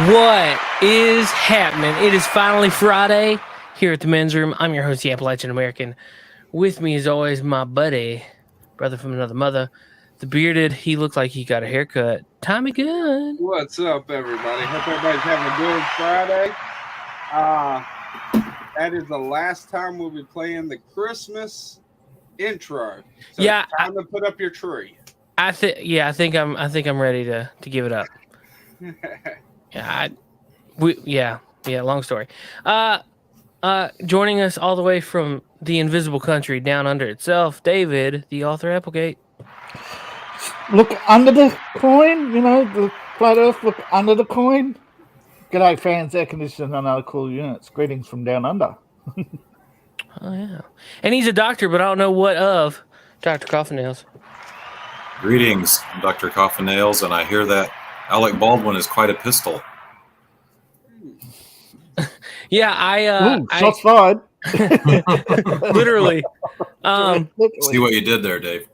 What is happening? It is finally Friday here at the men's room. I'm your host, the Appalachian American. With me, as always, my buddy, brother from another mother, the bearded. He looked like he got a haircut. Tommy Gunn. What's up, everybody? Hope everybody's having a good Friday. That is the last time we'll be playing the Christmas intro. So Yeah, it's time to put up your tree. I think I'm ready to give it up. Long story. Joining us all the way from the invisible country down under itself, David, the author Applegate. Look under the coin, the flat earth, look under the coin. G'day, fans, air conditioning and other cool units. Greetings from down under. Oh, yeah. And he's a doctor, but I don't know what of. Dr. Coffin-Nails. Greetings, I'm Dr. Coffin-Nails, and I hear that Alec Baldwin is quite a pistol. Yeah, shots fired. Literally. See what you did there, Dave.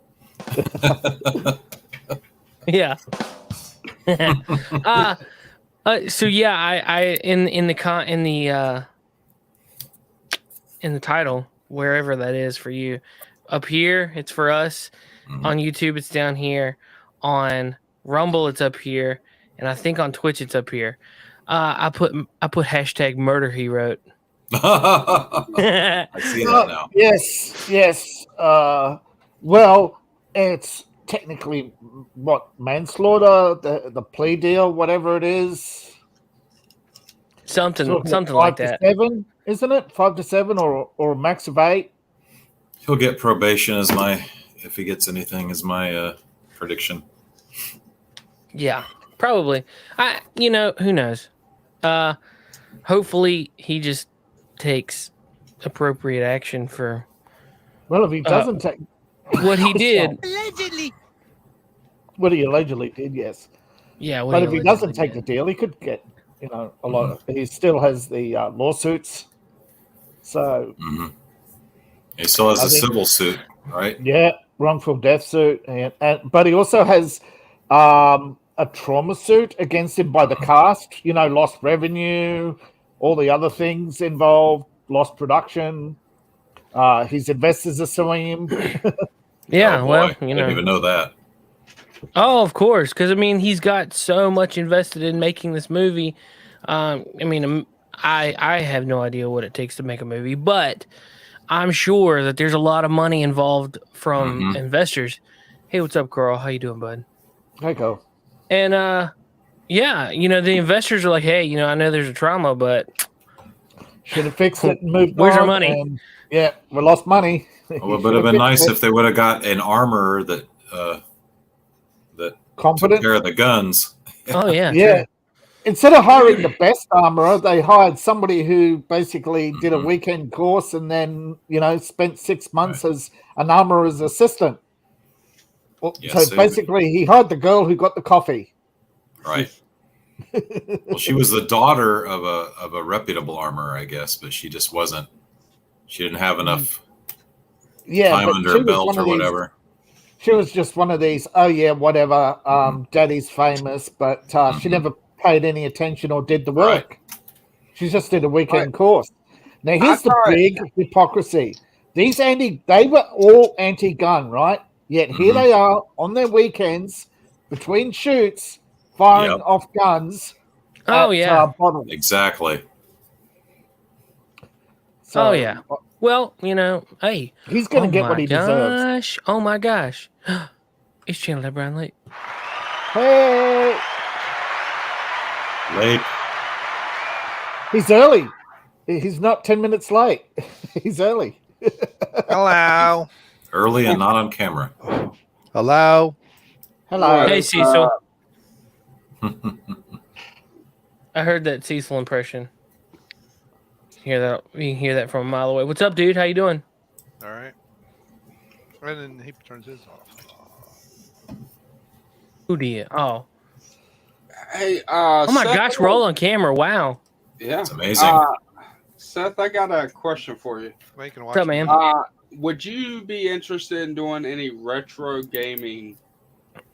Yeah. So yeah, I in the title, wherever that is for you, up here it's for us. Mm-hmm. On YouTube it's down here. On Rumble it's up here, and I think on Twitch it's up here. I put hashtag murder he wrote. I see that now. Yes. Well, it's technically what, manslaughter, the plea deal, whatever it is. Something like that. 5 to 7, isn't it? 5 to 7 or a max of 8. He'll get probation if he gets anything is my prediction. Yeah, probably. Who knows? Hopefully he just takes appropriate action for. Well, if he doesn't take what he did, what he allegedly did, yes. Yeah, but if he doesn't take the deal, he could get, a lot. He still has the lawsuits, so he still has a civil suit, right? Yeah, wrongful death suit, but he also has a trauma suit against him by the cast. Lost revenue, all the other things involved, lost production. His investors are suing him. Yeah, well, I didn't even know that. Oh, of course, because he's got so much invested in making this movie. I have no idea what it takes to make a movie, but I'm sure that there's a lot of money involved from investors. Hey, what's up, Carl? How you doing, bud? Hey, Carl. And the investors are like, hey, I know there's a trauma, but should have fixed it and moved where's on. Our money? We lost money. Well, it would have been nice if they would have got an armorer that competent, took care of the guns. Oh yeah, yeah. True. Instead of hiring the best armorer, they hired somebody who basically did a weekend course and then spent 6 months as an armorer's assistant. Yes, so basically, he hired the girl who got the coffee. Right. Well, she was the daughter of a reputable armorer, I guess, but she just wasn't. She didn't have enough time under her belt or whatever. She was just one of these. Oh yeah, whatever. Daddy's famous, but she never paid any attention or did the work. Right. She just did a weekend course. Now here's the big hypocrisy. They were all anti-gun, right? Yet here they are on their weekends between shoots, firing off guns. Oh yeah, bottles. Exactly. So, well, hey, he's gonna get what he deserves. Oh my gosh, it's Channel That Brian late. Hey, late. He's early. He's not 10 minutes late. He's early. Hello. Early and not on camera. Hello. Hey, Cecil. I heard that Cecil impression. You can hear that from a mile away. What's up, dude? How you doing? All right. And then he turns his off. Who do you? Oh. Hey. Oh my gosh, we're all on camera. Wow. Yeah. It's amazing. Seth, I got a question for you. What's up, man? Would you be interested in doing any retro gaming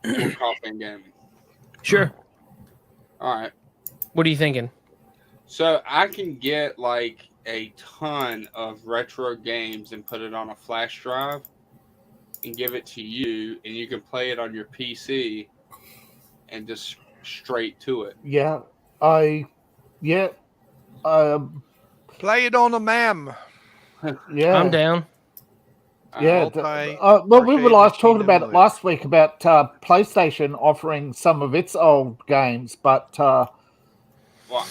or coffin gaming? Sure. All right. What are you thinking? So I can get like a ton of retro games and put it on a flash drive and give it to you, and you can play it on your PC and just straight to it. Yeah, Play it on a MAM. yeah. I'm down. Yeah. Well, we were talking about it last week about PlayStation offering some of its old games, but well,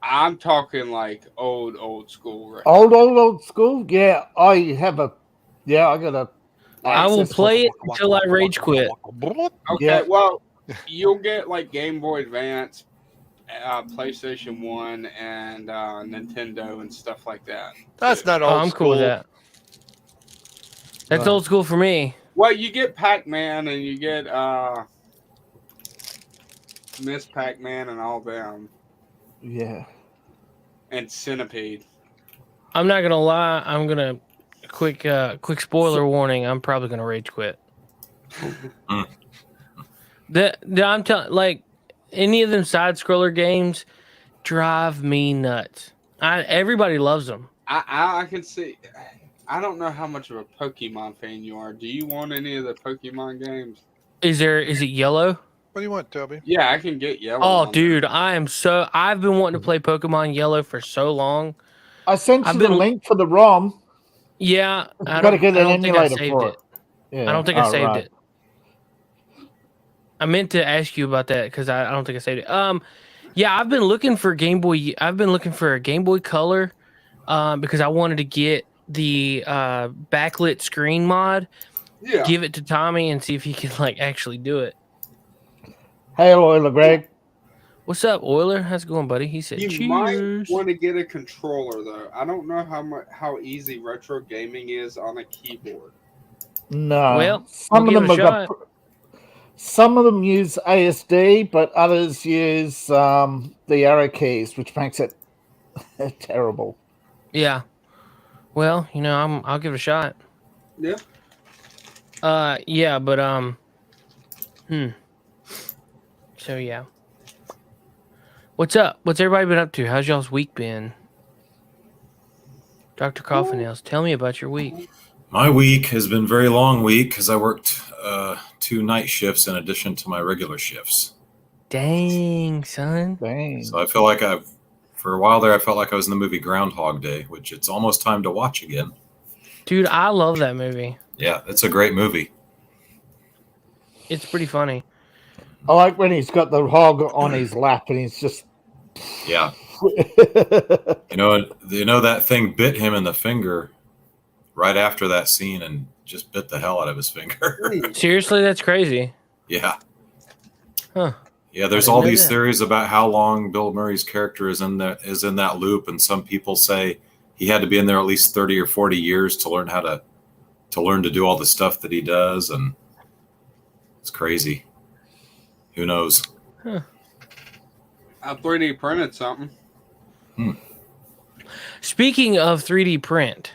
I'm talking like old school. Right? Old school. Yeah, I got a. I will play it until I rage quit. Okay, Yeah. well, you'll get like Game Boy Advance, PlayStation 1, and Nintendo and stuff like that. That's not old I'm cool with that. That's old school for me. Well, you get Pac-Man and you get Miss Pac-Man and all them. Yeah. And Centipede. I'm not gonna lie. I'm gonna quick spoiler warning. I'm probably gonna rage quit. I'm telling, like, any of them side scroller games drive me nuts. Everybody loves them. I can see. I don't know how much of a Pokemon fan you are. Do you want any of the Pokemon games? Is it yellow? What do you want, Toby? Yeah, I can get yellow. Oh, dude, I've been wanting to play Pokemon Yellow for so long. I sent you the link for the ROM. Yeah, I don't think I saved it. Yeah. I don't think I saved it. I meant to ask you about that because I don't think I saved it. Yeah, I've been looking for Game Boy. I've been looking for a Game Boy Color, because I wanted to get the backlit screen mod. Yeah. Give it to Tommy and see if he can like actually do it. Hey, Oiler Greg. What's up, Oiler? How's it going, buddy? He said, You cheers. might want to get a controller though. I don't know how easy retro gaming is on a keyboard. No. Well, some of them use ASD, but others use the arrow keys, which makes it terrible. Yeah. Well, I'll give it a shot. Yeah. Yeah, but So yeah. What's up? What's everybody been up to? How's y'all's week been? Dr. Coffinails, tell me about your week. My week has been a very long week because I worked 2 night shifts in addition to my regular shifts. Dang, son. Dang. So I feel like for a while there, I felt like I was in the movie Groundhog Day, which it's almost time to watch again. Dude, I love that movie. Yeah, it's a great movie. It's pretty funny. I like when he's got the hog on his lap and he's just... Yeah. You know that thing bit him in the finger right after that scene and just bit the hell out of his finger. Seriously, that's crazy. Yeah. Huh. Yeah, there's all these theories about how long Bill Murray's character is in that loop, and some people say he had to be in there at least 30 or 40 years to learn to do all the stuff that he does, and it's crazy. Who knows? Huh. I 3D printed something. Speaking of 3D print,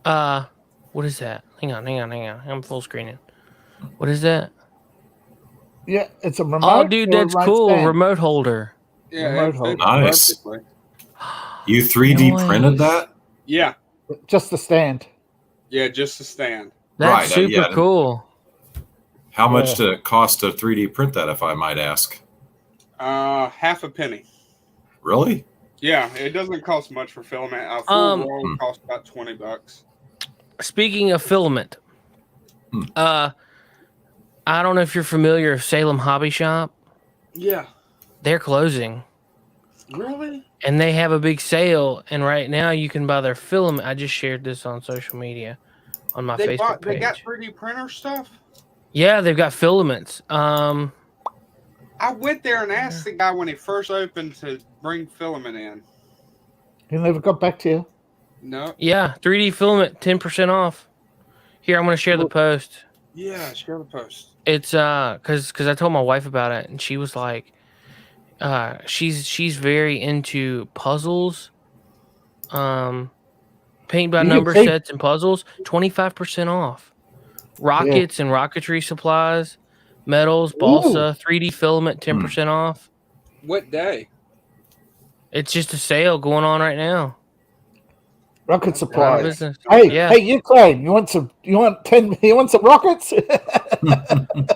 what is that? Hang on. I'm full screening. What is that? Yeah, it's a remote. Oh, dude, that's cool. Stand. Remote holder. Yeah, remote holder. Nice. Perfectly. You 3D printed that? Yeah. Just the stand. Yeah, just a stand. That's super cool. How much did it cost to 3D print that, if I might ask? Half a penny. Really? Yeah, it doesn't cost much for filament. A full roll costs about $20. Speaking of filament, I don't know if you're familiar with Salem Hobby Shop. Yeah. They're closing. Really? And they have a big sale, and right now you can buy their filament. I just shared this on social media on my Facebook page. They got 3D printer stuff? Yeah, they've got filaments. I went there and asked the guy when he first opened to bring filament in. He never got back to you? No. Yeah, 3D filament, 10% off. Here, I'm going to share the post. Yeah, share the post. It's because I told my wife about it, and she was like, she's very into puzzles, paint by number sets and puzzles. 25% off. Rockets and rocketry supplies, metals, balsa, 3D filament, 10% off. What day? It's just a sale going on right now. Rocket That's supplies. business. Hey, Yeah. hey, Ukraine, you want some rockets?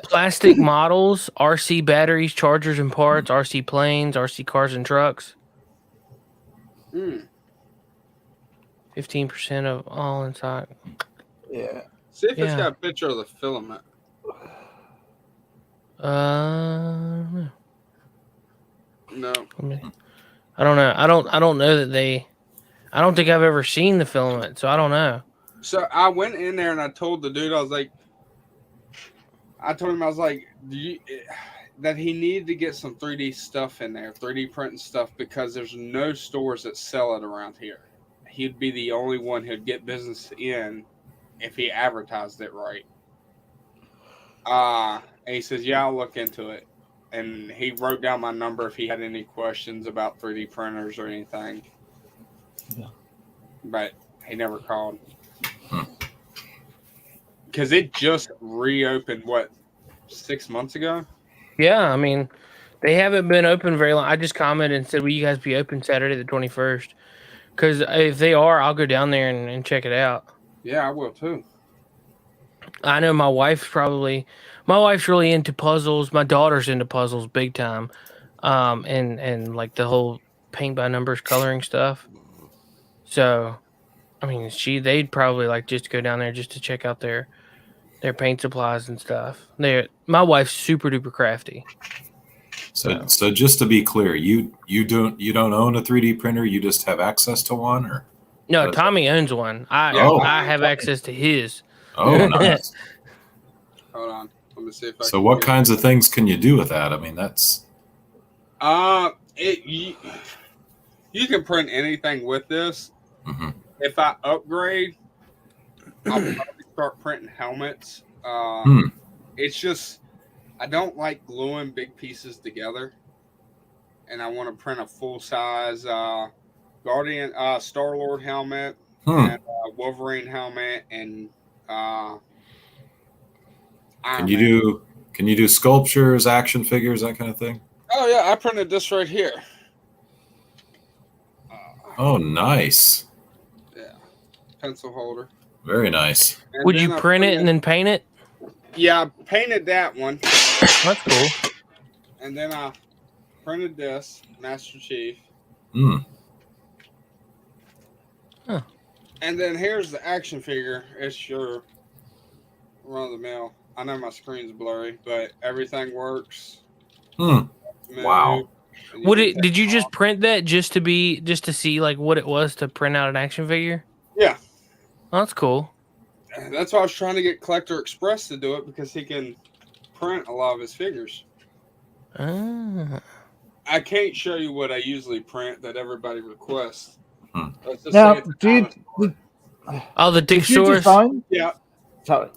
Plastic models, RC batteries, chargers and parts, RC planes, RC cars and trucks. 15% of all inside. Yeah. See if it's Yeah. got a picture of the filament. No. I don't know. I don't know that they. I don't think I've ever seen the filament, so I don't know. So I went in there and I told the dude, I was like, that he needed to get some 3D stuff in there, 3D printing stuff, because there's no stores that sell it around here. He'd be the only one who'd get business in if he advertised it right. And he says, yeah, I'll look into it. And he wrote down my number if he had any questions about 3D printers or anything. Yeah. But he never called. Because it just reopened, 6 months ago? Yeah, I mean, they haven't been open very long. I just commented and said, will you guys be open Saturday the 21st? Because if they are, I'll go down there and check it out. Yeah, I will too. I know my wife's really into puzzles. My daughter's into puzzles big time. And like the whole paint by numbers coloring stuff. So, I mean, they'd probably like just go down there just to check out their paint supplies and stuff. My wife's super duper crafty. So just to be clear, you don't own a 3D printer, you just have access to one, or no? Tommy owns one. I have access to his. Oh, nice. Hold on, let me see if I. So what kinds of things can you do with that? I mean, that's. You can print anything with this. Mm-hmm. If I upgrade, I'll probably start printing helmets. It's just I don't like gluing big pieces together, and I want to print a full size Guardian Star-Lord helmet and Wolverine helmet and Can you do sculptures, action figures, that kind of thing? Oh yeah, I printed this right here. Oh, nice. Yeah, pencil holder. Very nice. And would you print it and then paint it? Yeah, I painted that one. That's cool. And then I printed this Master Chief. Huh. And then here's the action figure. It's your run of the mill. I know my screen's blurry, but everything works. Wow. Did you just print that just to see like what it was to print out an action figure? Yeah. Oh, that's cool. That's why I was trying to get CollectorExpress to do it, because he can print a lot of his figures. I can't show you what I usually print that everybody requests. Now, the Dixsaurus? Yeah. Sorry.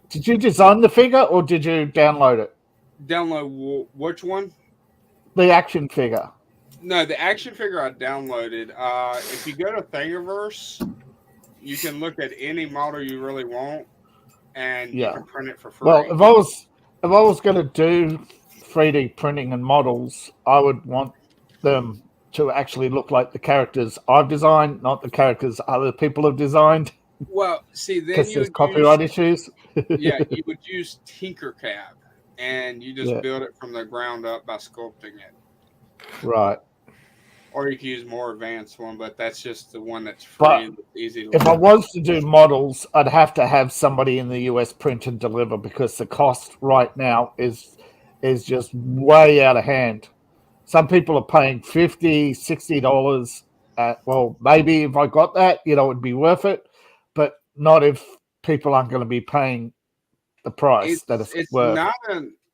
Did you design the figure or did you download it? Download which one? The action figure. No, the action figure I downloaded. If you go to Thingiverse, you can look at any model you really want, and you can print it for free. Well, if I was going to do 3D printing and models, I would want them to actually look like the characters I've designed, not the characters other people have designed. Well, see, then because there's copyright issues. Yeah, you would use Tinkercad, and you just build it from the ground up by sculpting it. Right. Or you can use more advanced one, but that's just the one that's free and easy to if I was to do models, I'd have to have somebody in the US print and deliver, because the cost right now is just way out of hand. Some people are paying $50, $60. Well, maybe if I got that, it'd be worth it, but not if people aren't going to be paying the price that it's worth.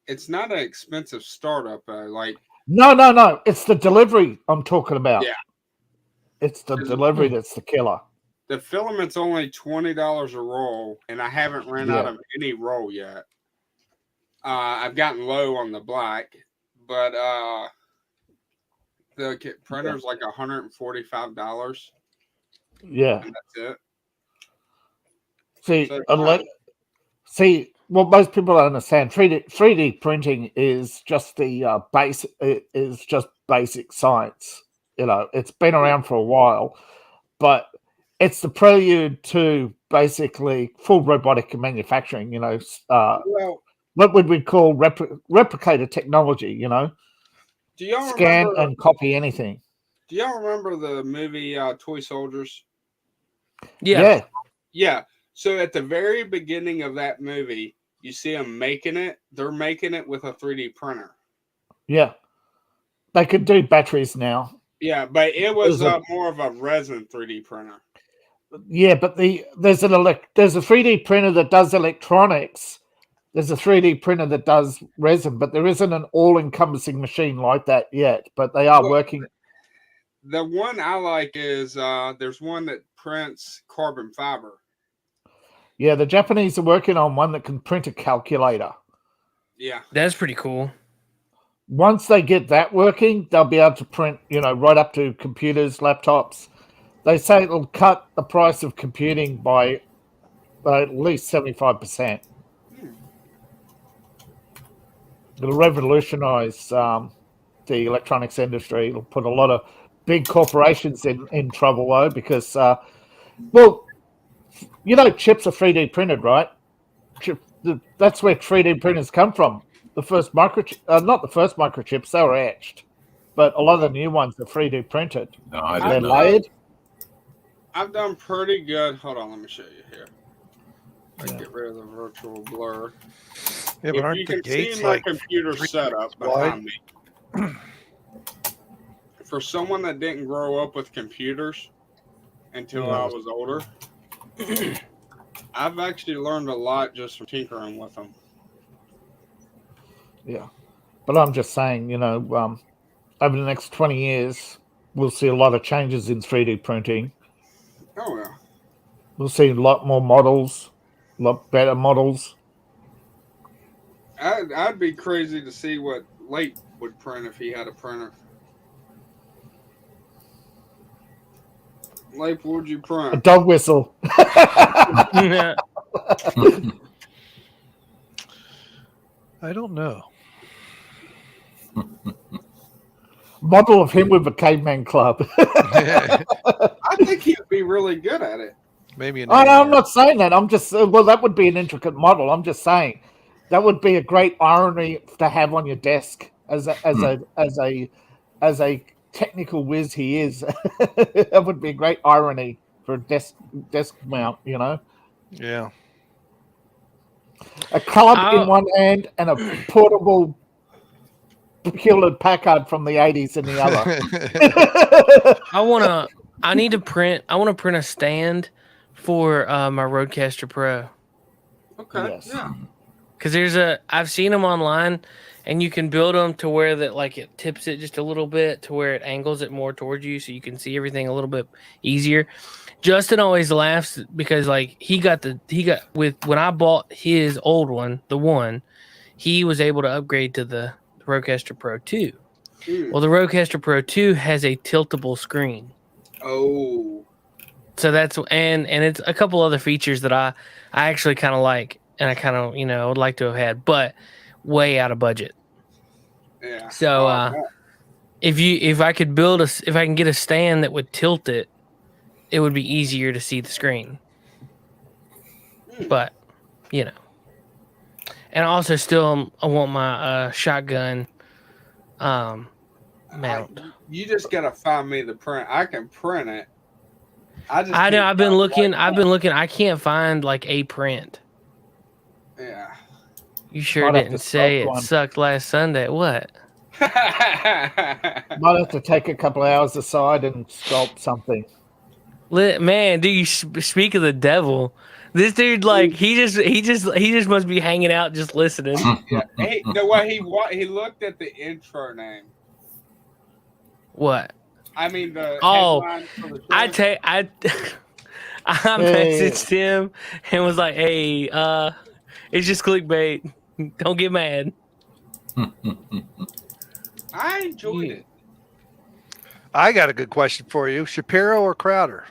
It's not an expensive startup, like. No. It's the delivery I'm talking about. Yeah. It's the delivery that's the killer. The filament's only $20 a roll, and I haven't ran out of any roll yet. I've gotten low on the black, but the printer's like $145. Yeah. And that's it. See, Well, most people don't understand 3D printing is just the base. It is just basic science. It's been around for a while, but it's the prelude to basically full robotic manufacturing. Well, what would we call replicator technology? do y'all Scan remember? and copy anything. Do y'all remember the movie Toy Soldiers? Yeah. Yeah. So at the very beginning of that movie, you see them making it. They're making it with a 3D printer. Yeah. They could do batteries now. Yeah, but it was more of a resin 3D printer. Yeah, but there's a 3D printer that does electronics. There's a 3D printer that does resin, but there isn't an all-encompassing machine like that yet. But they are working. The one I like is there's one that prints carbon fiber. Yeah, the Japanese are working on one that can print a calculator. Yeah. That's pretty cool. Once they get that working, they'll be able to print, right up to computers, laptops. They say it'll cut the price of computing by at least 75%. It'll revolutionize the electronics industry. It'll put a lot of big corporations in trouble, though, because, chips are 3D printed, right? That's where 3D printers come from. The first not the first microchips, they were etched, but a lot of the new ones are 3D printed. No, I They're didn't know. layered. I've done pretty good. Hold on, let me show you here. Get rid of the virtual blur. Yeah, but if aren't you the can gates see my like computer setup behind me. For someone that didn't grow up with computers until I was older, I've actually learned a lot just from tinkering with them. Yeah. But I'm just saying, over the next 20 years, we'll see a lot of changes in 3D printing. Oh, yeah. We'll see a lot more models, a lot better models. I'd be crazy to see what Late would print if he had a printer. Late, what would you print? A dog whistle. Yeah. I don't know. Model of him with a caveman club. I think he'd be really good at it. Maybe I'm not saying that. I'm just that would be an intricate model. I'm just saying that would be a great irony to have on your desk as a technical whiz he is. That would be a great irony for a desk mount. Yeah. A club in one hand and a portable Hewlett Packard from the 80s in the other. I want to print a stand for my Rodecaster Pro. Okay. Yes. Yeah. Because I've seen them online, and you can build them to where that it tips it just a little bit to where it angles it more towards you, so you can see everything a little bit easier. Justin always laughs because when I bought his old one, the one, he was able to upgrade to the Rodecaster Pro 2. Well, the Rodecaster Pro 2 has a tiltable screen. Oh. So that's and it's a couple other features that I actually kind of like, and I kind of would like to have had, but way out of budget. Yeah. So if I can get a stand that would tilt it, it would be easier to see the screen. But and also still I want my shotgun mount. You just gotta find me the print. I can print it. I know. I've been looking. I can't find a print. Yeah. You sure didn't say it sucked last Sunday. What? Might have to take a couple of hours aside and sculpt something. Man, do you speak of the devil? This dude, he just must be hanging out, just listening. Yeah. He looked at the intro name. What? I mean the. I messaged him and was like, "Hey, it's just clickbait. Don't get mad." I enjoyed it. I got a good question for you: Shapiro or Crowder?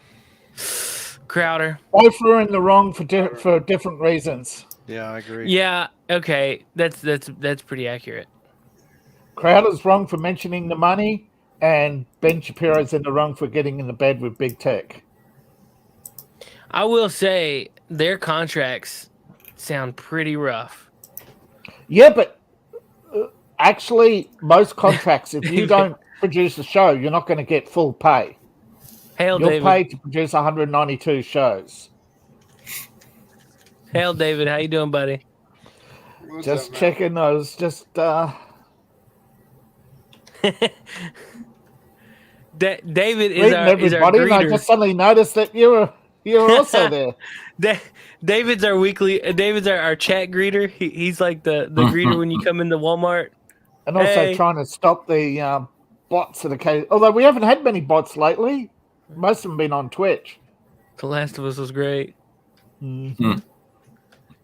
Crowder. Both were in the wrong for different reasons. Yeah, I agree. Yeah, okay, that's pretty accurate. Crowder's wrong for mentioning the money, and Ben Shapiro's in the wrong for getting in the bed with big tech. I will say their contracts sound pretty rough. Yeah, but actually, most contracts, if you don't produce a show, you're not going to get full pay. Hail, You're David. paid to produce 192 shows. Hail, David. How you doing, buddy? What's Just up, checking. I was just David is greeting our everybody, and I greeter. just suddenly noticed that you were also there. David's our weekly. David's our chat greeter. He's like the greeter when you come into Walmart. And also trying to stop the bots that are. Although we haven't had many bots lately, most of them been on Twitch. The Last of Us was great. Mm-hmm.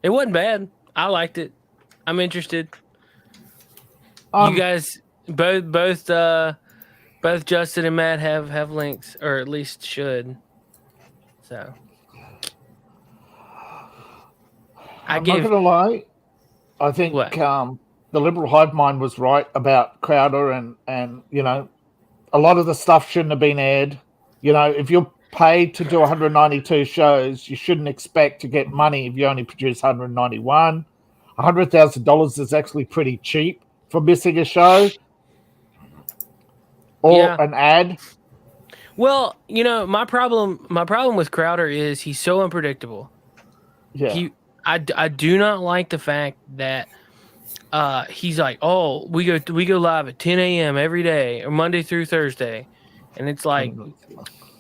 It wasn't bad. I liked it. I'm interested. You guys both Justin and Matt have links, or at least should. So I'm not gonna lie. I think the liberal hive mind was right about Crowder, and you know, a lot of the stuff shouldn't have been aired. You know, if you're paid to do 192 shows, you shouldn't expect to get money if you only produce 191. $100,000 is actually pretty cheap for missing a show or an ad. Well, you know, my problem with Crowder is he's so unpredictable. Yeah. I do not like the fact that he's like, oh, we go live at 10 a.m. every day, or Monday through Thursday. And it's like,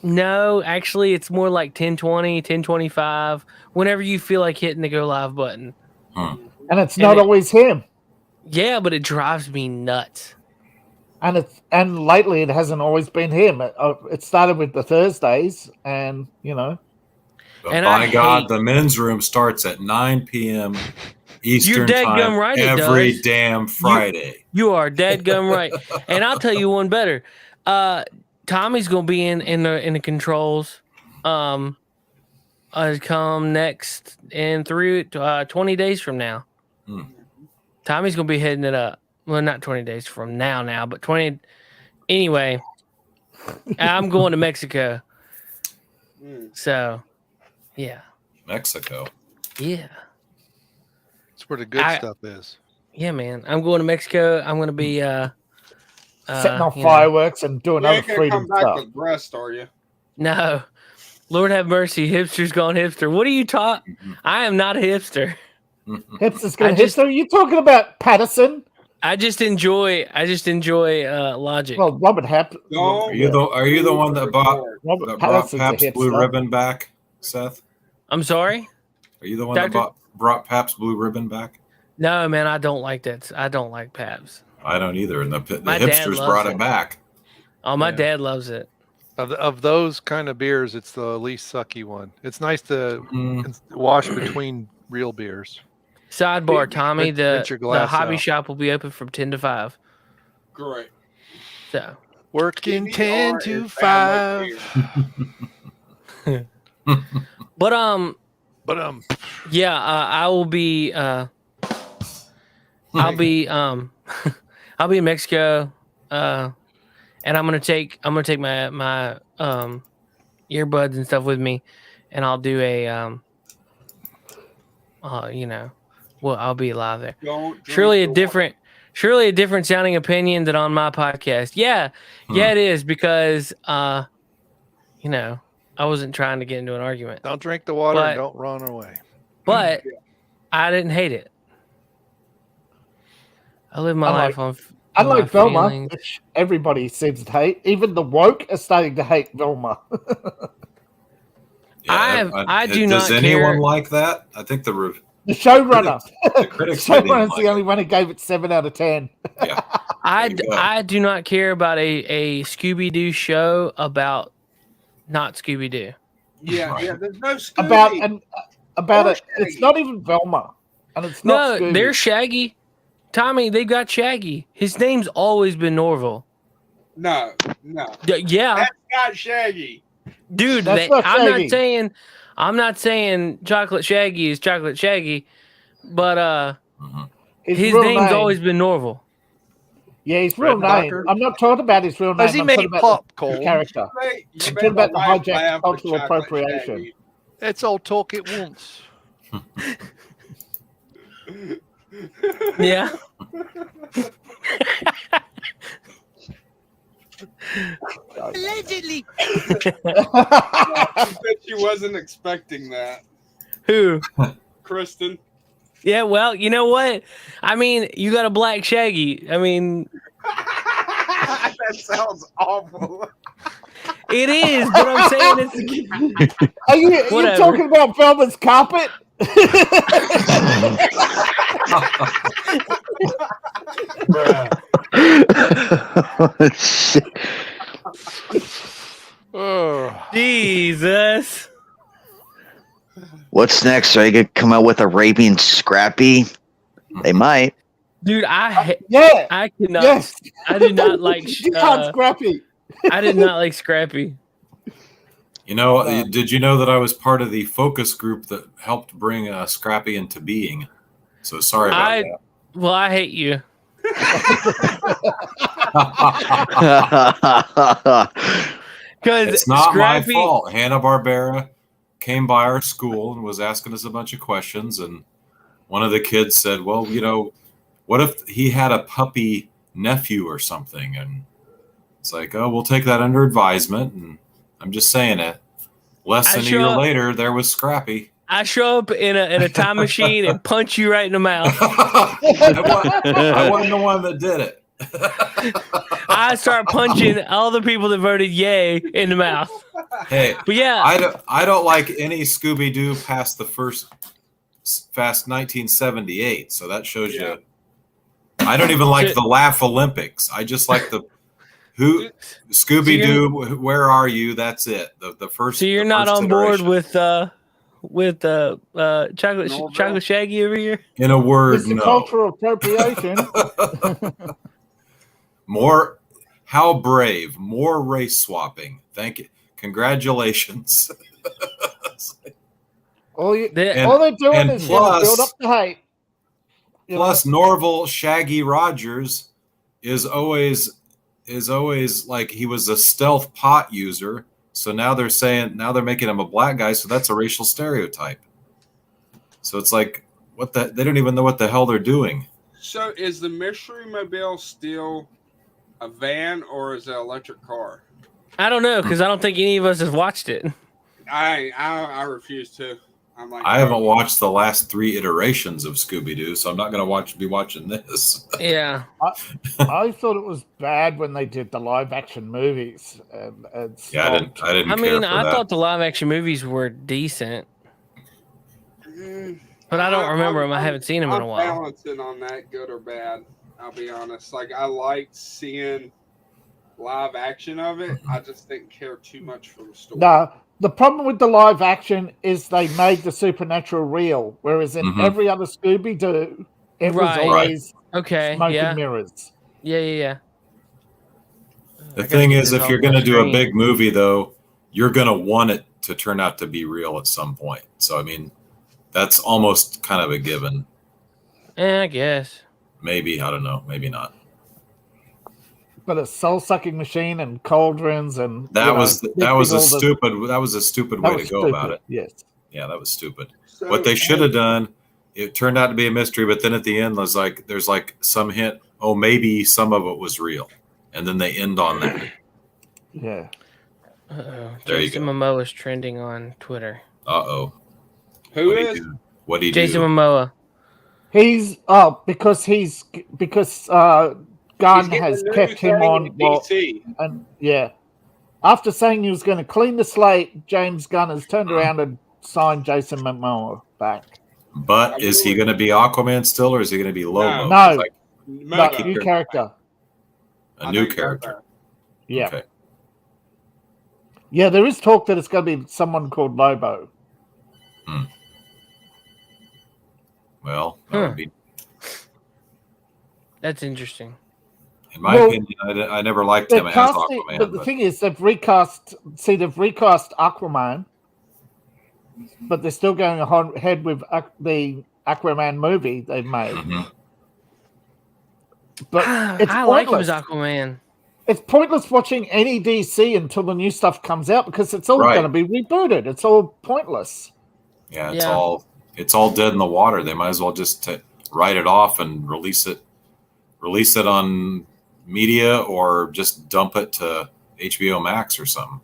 no, actually, it's more like 10:20, 10:25, whenever you feel like hitting the go live button. And it's not always him. Yeah, but it drives me nuts. And lately it hasn't always been him. It started with the Thursdays, and you know. But by God, the men's room starts at 9 p.m. Eastern time right, every damn Friday. You are dead gum right. And I'll tell you one better. Tommy's gonna be in the controls. Come next in 20 days from now. Tommy's gonna be heading it up. Well, not 20 days from now, but 20. Anyway, I'm going to Mexico. So, yeah. Mexico. Yeah. That's where the good stuff is. Yeah, man. I'm going to Mexico. I'm going to be setting off fireworks and doing other freedom come stuff. back with breast, are you? No. Lord have mercy. Hipster's gone hipster. What are you taught? I am not a hipster. Hipster's gone hipster? Are you talking about Patterson? I just enjoy logic. Well, Robert Hap. Are you the one that brought Pabst Blue Ribbon back, Seth? I'm sorry? Are you the one that brought Pabst Blue Ribbon back? No, man, I don't like that. I don't like Pabst. I don't either. And the hipsters brought it back. Oh, my dad loves it. Of those kind of beers, it's the least sucky one. It's nice to wash between real beers. Sidebar, Tommy, the hobby shop will be open from 10 to 5. Great. So working 10 to 5. But yeah, I will be I'll be in Mexico, and I'm gonna take my earbuds and stuff with me, and I'll do a I'll be live there. Surely a different sounding opinion than on my podcast. Yeah, it is, because I wasn't trying to get into an argument. Don't drink the water and don't run away. But I didn't hate it. I live my life on. I like Velma, which everybody seems to hate. Even the woke are starting to hate Velma. I do not care. Does anyone like that? I think the showrunner. The critics showrunner's the only one who gave it 7 out of 10. Yeah. I do not care about a Scooby-Doo show about not Scooby-Doo. Yeah, there's no Scooby. About it. It's not even Velma. And it's not Scooby. They're Shaggy. Tommy, they got Shaggy. His name's always been Norval. No. Yeah. That's not Shaggy. Dude, I'm not saying Chocolate Shaggy is Chocolate Shaggy, but his real name's name, always been Norval. Yeah, his real Red name. Doctor? I'm not talking about his real name. Does he I'm make talking about pop, the Cole? character. You I'm made talking my about the wife hijacked laugh with cultural chocolate appropriation. shaggy. Let's all talk at once. Yeah. Allegedly. I bet she wasn't expecting that. Who? Kristen. Yeah, well, you know what? I mean, you got a black Shaggy. I mean, That sounds awful. it is, but I'm saying it's. Are you Whatever. talking about Velma's carpet? Shit. Oh. Jesus. What's next? Are you gonna come out with a raping Scrappy? They might. Dude, Yeah. I cannot. Yes. I do not like. You can't Scrappy. I did not like Scrappy. You know, did you know that I was part of the focus group that helped bring Scrappy into being? So sorry about that. Well, I hate you. Because It's not Scrappy, my fault. Hanna-Barbera came by our school and was asking us a bunch of questions, and one of the kids said, well, you know, what if he had a puppy nephew or something? And it's like, oh, we'll take that under advisement. And I'm just saying it. Less than a year later, there was Scrappy. I show up in a time machine and punch you right in the mouth. I wasn't the one that did it. I start punching all the people that voted yay in the mouth. Hey, but yeah, I don't like any Scooby-Doo past the first Fast 1978. So that shows you. I don't even like the Laugh Olympics. I just like the Scooby-Doo. Where are you? That's it. The first. So you're not on board with chocolate Shaggy over here? In a word, It's the cultural appropriation. More, how brave, more race swapping. Thank you. Congratulations. all they're doing is build up the hype. Plus, Norval Shaggy Rogers is always like he was a stealth pot user. So now they're making him a black guy. So that's a racial stereotype. So it's like, they don't even know what the hell they're doing. So is the Mystery Mobile still a van or is it an electric car? I don't know because I don't think any of us has watched it. I refuse to. I'm like, I haven't watched the last 3 iterations of Scooby-Doo, so I'm not going to be watching this. Yeah. I thought it was bad when they did the live action movies. I didn't. I mean, I thought the live action movies were decent, but I don't remember them. I haven't seen them in a while. I'm balancing on that, good or bad. I'll be honest. Like, I liked seeing live action of it. I just didn't care too much for the story. No, the problem with the live action is they made the supernatural real, whereas in every other Scooby-Doo, it was always smoke and mirrors. Yeah. The thing is, if you're going to do a big movie, though, you're going to want it to turn out to be real at some point. So, I mean, that's almost kind of a given. I guess. Maybe. I don't know. Maybe not. But a soul-sucking machine and cauldrons and that was a stupid way to go about it. Yes. Yeah, that was stupid. So, what they should have done, it turned out to be a mystery, but then at the end there's some hint, maybe some of it was real. And then they end on that. Yeah. Uh-oh. There Jason Momoa is trending on Twitter. Who is? What do you do? Jason Momoa. He's because Gunn has kept him on DC. And after saying he was going to clean the slate, James Gunn has turned around and signed Jason Momoa back. But is he going to be Aquaman still, or is he going to be Lobo? No, new character. A new character. Yeah. Okay. Yeah, there is talk that it's going to be someone called Lobo. Well, that would be. That's interesting. In my opinion, I never liked him as Aquaman. But the thing is, they've recast Aquaman, but they're still going ahead with the Aquaman movie they've made. Mm-hmm. But it's I like him as Aquaman. It's pointless watching any DC until the new stuff comes out because it's all going to be rebooted. It's all pointless. Yeah, it's all dead in the water. They might as well just write it off and release it on media or just dump it to HBO Max or something.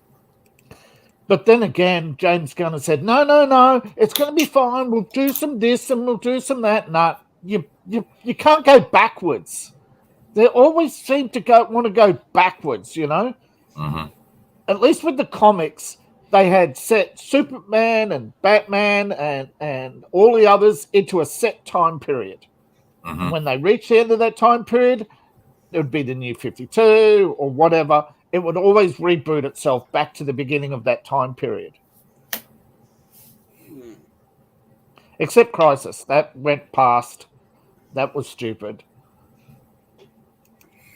But then again, James Gunn has said, no, it's going to be fine. We'll do some this and we'll do some that. No, you can't go backwards. They always seem to want to go backwards, you know? Mm-hmm. At least with the comics, they had set Superman and Batman and all the others into a set time period. Mm-hmm. When they reached the end of that time period, it would be the new 52 or whatever. It would always reboot itself back to the beginning of that time period. Except Crisis. That went past. That was stupid.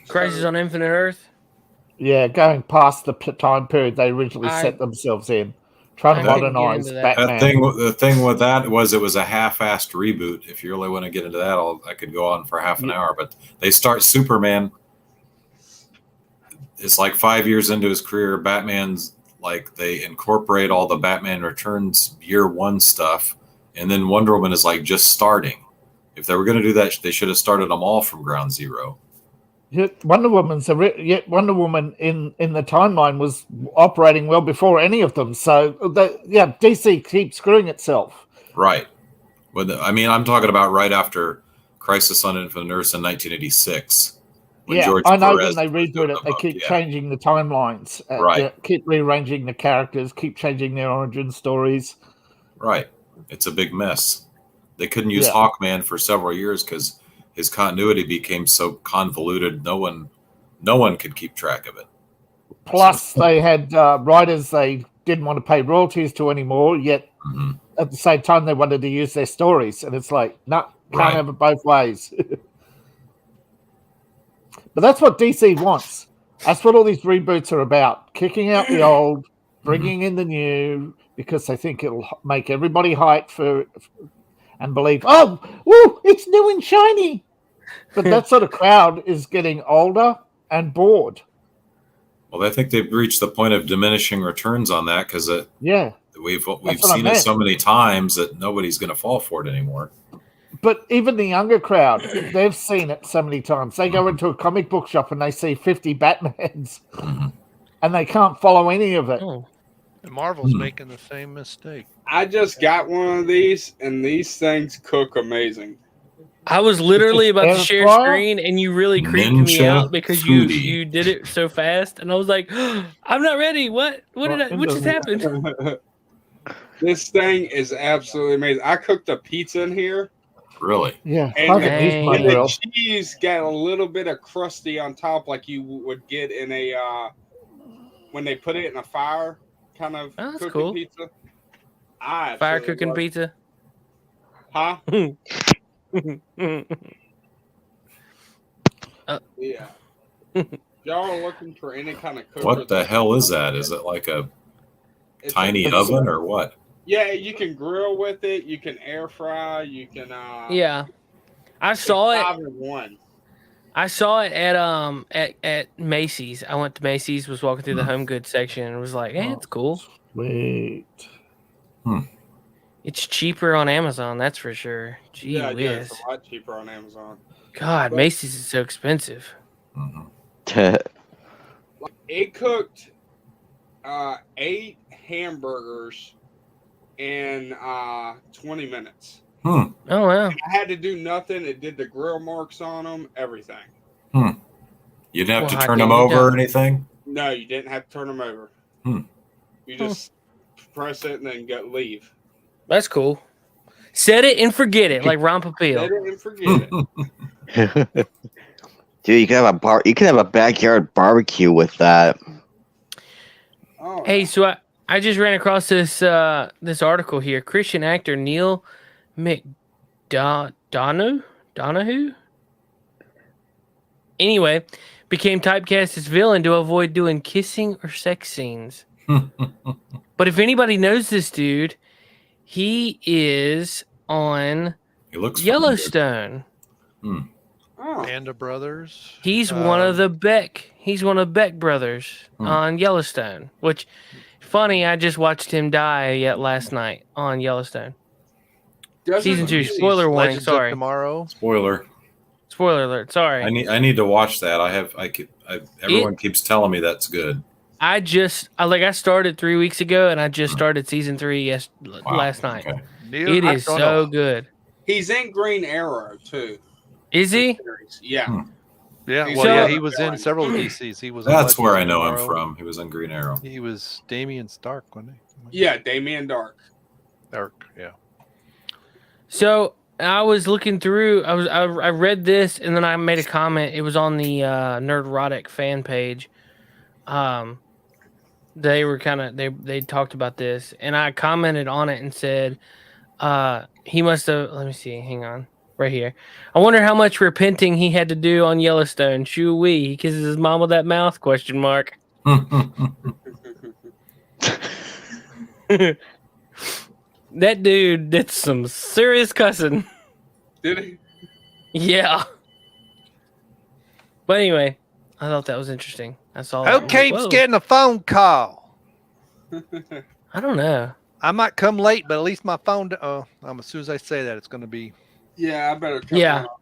Crisis on Infinite Earth? Yeah, going past the time period they originally set themselves in. Trying to modernize Batman. The thing with that was it was a half-assed reboot. If you really want to get into that, I could go on for half an hour. But they start Superman. It's like 5 years into his career. Batman's like they incorporate all the Batman Returns year one stuff. And then Wonder Woman is like just starting. If they were going to do that, they should have started them all from ground zero. Wonder Woman in the timeline was operating well before any of them. So DC keeps screwing itself. Right. I'm talking about right after Crisis on Infinite Earths in 1986. George I know Perez when they reboot it, they keep changing the timelines. Right. Keep rearranging the characters, keep changing their origin stories. Right. It's a big mess. They couldn't use Hawkman for several years because his continuity became so convoluted, no one could keep track of it. Plus, they had writers they didn't want to pay royalties to anymore, yet at the same time they wanted to use their stories. And it's like, no, can't have it both ways. But that's what DC wants. That's what all these reboots are about. Kicking out the old, bringing in the new, because they think it'll make everybody hype for and believe, oh, woo, it's new and shiny. But that sort of crowd is getting older and bored. Well, I think they've reached the point of diminishing returns on that because we've seen it so many times that nobody's going to fall for it anymore. But even the younger crowd, they've seen it so many times. They go into a comic book shop and they see 50 Batmans, and they can't follow any of it. Oh. And Marvel's making the same mistake. I just got one of these, and these things cook amazing. I was literally about to share screen, and you really creeped me out because you did it so fast, and I was like, "I'm not ready. What just happened?" This thing is absolutely amazing. I cooked a pizza in here. Really? Yeah. And the cheese got a little bit of crusty on top, like you would get in a when they put it in a fire kind of cooking pizza. Fire cooking pizza. Huh? Yeah. Y'all are looking for any kind of cooker. What the hell is that? Is it like a tiny oven or what? Yeah, you can grill with it. You can air fry. You can. I saw it. 5-in-1. I saw it at Macy's. I went to Macy's, was walking through the home goods section, and was like, "Hey, it's cool." Wait. It's cheaper on Amazon, that's for sure. Gee yeah, whiz. it's a lot cheaper on Amazon. God, Macy's is so expensive. It cooked 8 hamburgers in 20 minutes. Oh, wow. I had to do nothing. It did the grill marks on them, everything. You didn't have to turn them over or anything? No, you didn't have to turn them over. You just press it and then leave. That's cool. Set it and forget it, like Ron Popeil. Set it and forget it. Dude, you can have a backyard barbecue with that. Oh, hey, so I just ran across this article here. Christian actor Neil Donahue? Anyway, became typecast as villain to avoid doing kissing or sex scenes. But if anybody knows this dude, he is on He looks Yellowstone. Oh. Panda Brothers. He's one of the Beck. He's one of Beck brothers on Yellowstone. Which, funny, I just watched him die yet last night on Yellowstone. Season 2. Spoiler warning. Legends of Sorry. Tomorrow. Spoiler alert. Sorry. I need to watch that. Everyone keeps telling me that's good. I started 3 weeks ago, and I just started season 3 last night. Okay. It is so good. He's in Green Arrow too. Is he? Yeah. Yeah, He's well, yeah, in- he was in several DCs. He was. in That's Legends where of I know him Tomorrow. from. He was on Green Arrow. He was Damien Stark, wasn't he? Yeah, Damien Dark. Dark, yeah. So I was looking through. I read this, and then I made a comment. It was on the Nerdrotic fan page. They were they talked about this, and I commented on it and said, he must have. Let me see. Hang on. Right here. I wonder how much repenting he had to do on Yellowstone. Shoo-wee. He kisses his mom with that mouth? ? That dude did some serious cussing. Did he? Yeah. But anyway, I thought that was interesting. I saw that. O'Kape's getting a phone call. I don't know. I might come late, but at least my phone. As soon as I say that, it's going to be Yeah, I better.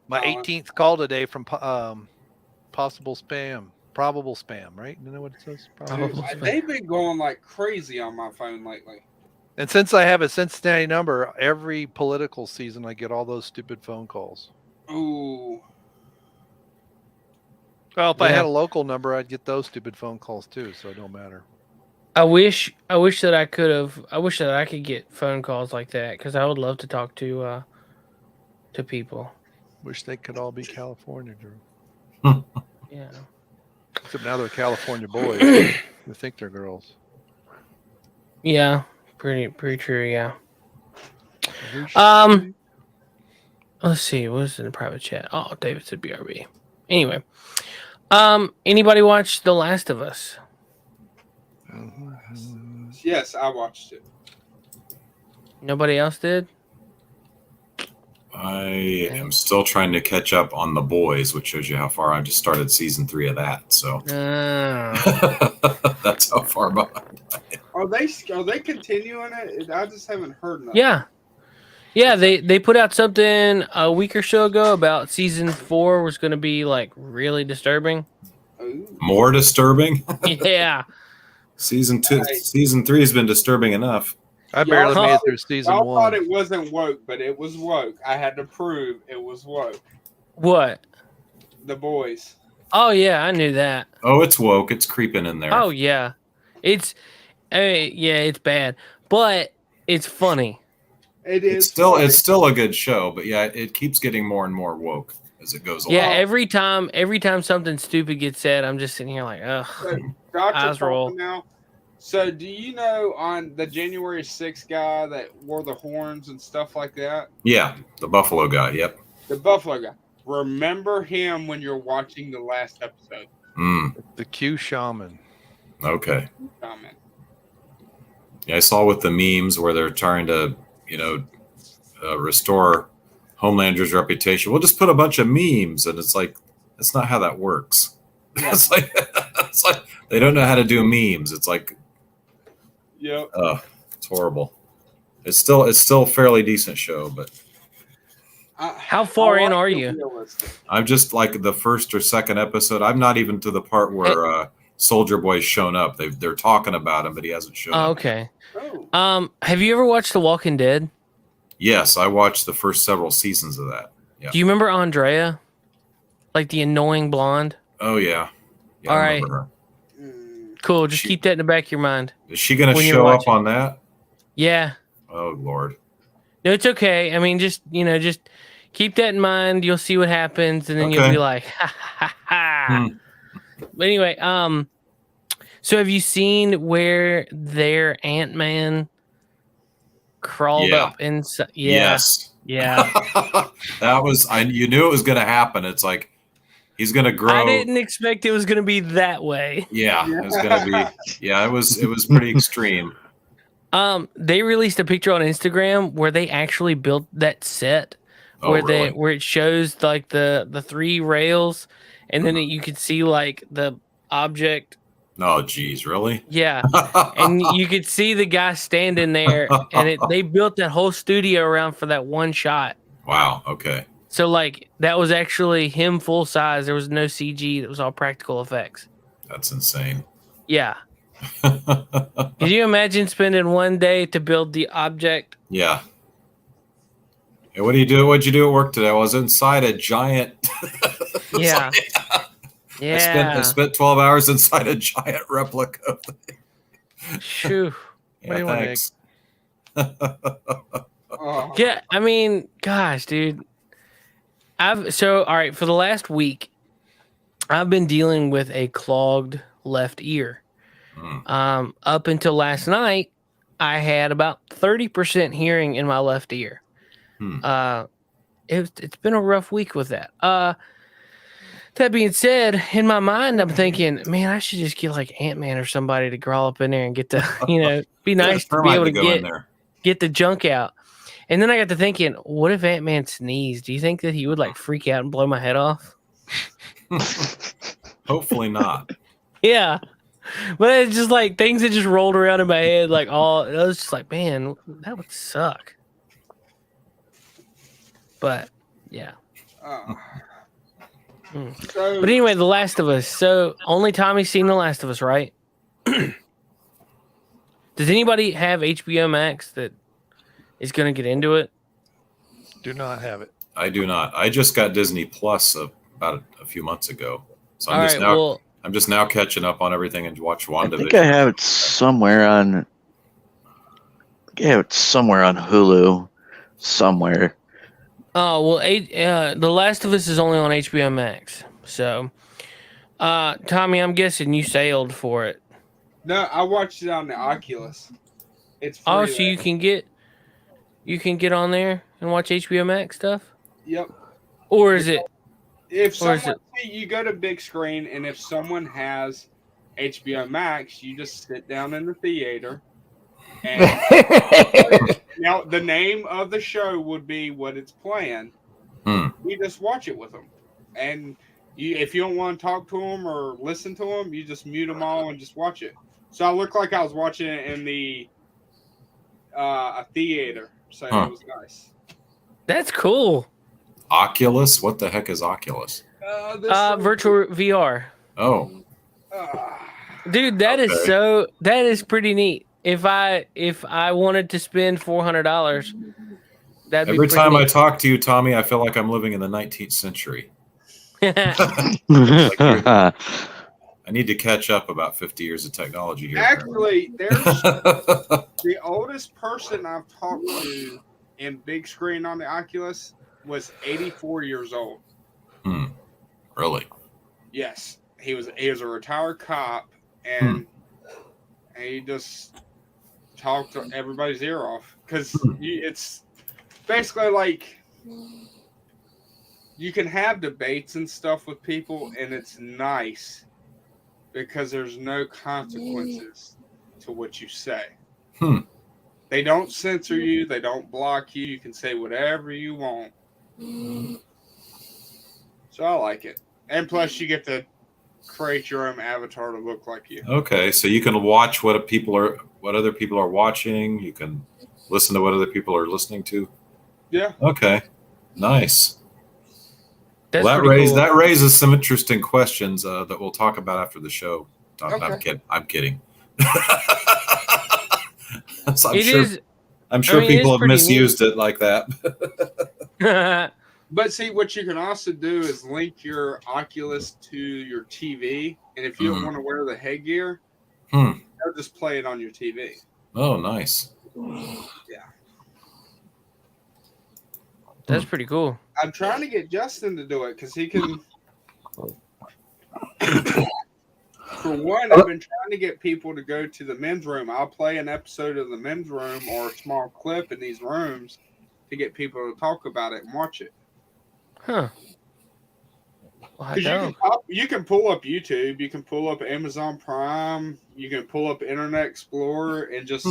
my 18th call today from possible spam, probable spam. Right? You know what it says? Probable. They've been going like crazy on my phone lately. And since I have a Cincinnati number, every political season I get all those stupid phone calls. Ooh. Well, if I had a local number, I'd get those stupid phone calls too, so it don't matter. I wish that I could have. I wish that I could get phone calls like that because I would love to talk to people. Wish they could all be California, Drew. Yeah. Except now they're California boys. They think they're girls. Yeah. Pretty true. Yeah. Let's see. What's in the private chat? Oh, David said BRB. Anyway, anybody watch The Last of Us? Yes, I watched it. Nobody else did? I am still trying to catch up on The Boys, which shows you how far I just started season 3 of that. So that's how far behind. Are they continuing it? I just haven't heard nothing. Yeah. They put out something a week or so ago about season 4 was going to be like really disturbing. Ooh. More disturbing? Yeah. Season 3 has been disturbing enough. I barely made it through season Y'all 1. thought it wasn't woke, but it was woke. I had to prove it was woke. What? The Boys. Oh yeah, I knew that. Oh, it's woke. It's creeping in there. Oh yeah, it's bad, but it's funny. It is. It's still a good show, but yeah, it keeps getting more and more woke as it goes along. Yeah, every time something stupid gets said, I'm just sitting here like, ugh. So, Eyes roll. now. So, do you know on the January 6th guy that wore the horns and stuff like that? Yeah, the Buffalo guy. Yep. The Buffalo guy. Remember him when you're watching the last episode. The Q Shaman. Okay. Comment. Yeah, I saw with the memes where they're trying to, restore Homelander's reputation. We'll just put a bunch of memes, and it's like that's not how that works. Yeah. it's like they don't know how to do memes. It's like, Yep. it's horrible. It's still a fairly decent show, but How far in are you? Realistic. I'm just like the first or second episode. I'm not even to the part where Soldier Boy's shown up. They're talking about him, but he hasn't shown up. Okay. Oh. Have you ever watched The Walking Dead? Yes, I watched the first several seasons of that. Yeah. Do you remember Andrea? Like the annoying blonde? Oh yeah. All I remember her. Cool. Just keep that in the back of your mind. Is she going to when you're show up watching. on that? Yeah. Oh Lord. No, it's okay. I mean, just keep that in mind. You'll see what happens, and then you'll Okay. be like, ha ha ha. But anyway, so have you seen where their Ant-Man crawled Yeah. up inside? Yeah. Yes. Yeah. That was you knew it was going to happen. It's like he's going to grow. I didn't expect it was going to be that way. Yeah, it was going to be. Yeah, it was pretty extreme. They released a picture on Instagram where they actually built that set where it shows like the three rails, and then you could see like the object. Oh, geez, really? Yeah, and you could see the guy standing there, and they built that whole studio around for that one shot. Wow. Okay. So like that was actually him full size. There was no CG. That was all practical effects. That's insane. Yeah. Could you imagine spending one day to build the object? Yeah. Hey, what do you do? What'd you do at work today? I was inside a giant. Yeah. Yeah. I spent 12 hours inside a giant replica. Shoo. What do you want, thanks. Yeah, I mean, gosh, dude. All right, for the last week, I've been dealing with a clogged left ear. Up until last night, I had about 30% hearing in my left ear. It's been a rough week with that. That being said, in my mind, I'm thinking, man, I should just get like Ant-Man or somebody to crawl up in there and get the, be nice to be able to get the junk out. And then I got to thinking, what if Ant-Man sneezed? Do you think that he would like freak out and blow my head off? Hopefully not. Yeah. But it's just like things that just rolled around in my head. I was just like, man, that would suck. But yeah. But anyway, The Last of Us. So only Tommy's seen The Last of Us, right? Does anybody have HBO Max that is going to get into it? Do not have it. I do not. I just got Disney Plus about a few months ago, so I'm just now catching up on everything and watch WandaVision. I think I have it somewhere on. Somewhere on Hulu, somewhere. Oh well, The Last of Us is only on HBO Max. So, Tommy, I'm guessing you sailed for it. No, I watched it on the Oculus. It's free. Oh, so you can get on there and watch HBO Max stuff. Yep. Or is it? You go to big screen, and if someone has HBO Max, you just sit down in the theater. And now the name of the show would be what it's playing. You just watch it with them, and if you don't want to talk to them or listen to them, you just mute them all and just watch it. So I looked like I was watching it in the a theater, so it was nice. That's cool. Oculus? What the heck is Oculus? Virtual VR. Oh. Dude, that is pretty neat. If I wanted to spend $400, that'd be every time neat. I talk to you, Tommy, I feel like I'm living in the 19th century. I need to catch up about 50 years of technology here. Actually, there's the oldest person I've talked to in big screen on the Oculus was 84 years old. Really? Yes, he was a retired cop, and he just talked to everybody's ear off because it's basically like you can have debates and stuff with people, and it's nice because there's no consequences to what you say. They don't censor you. They don't block you. You can say whatever you want. So I like it. And plus you get to create your own avatar to look like you. Okay, so you can watch what other people are watching. You can listen to what other people are listening to. Yeah. Okay. Nice. That raises some interesting questions that we'll talk about after the show. I'm kidding. So I'm sure people have misused it like that. But see, what you can also do is link your Oculus to your TV, and if you don't want to wear the headgear, they'll just play it on your TV. Oh, nice. Yeah. That's pretty cool. I'm trying to get Justin to do it because he can. For one, I've been trying to get people to go to the men's room. I'll play an episode of the men's room or a small clip in these rooms to get people to talk about it and watch it. Huh. Well, you can pull up YouTube. You can pull up Amazon Prime. You can pull up Internet Explorer and just,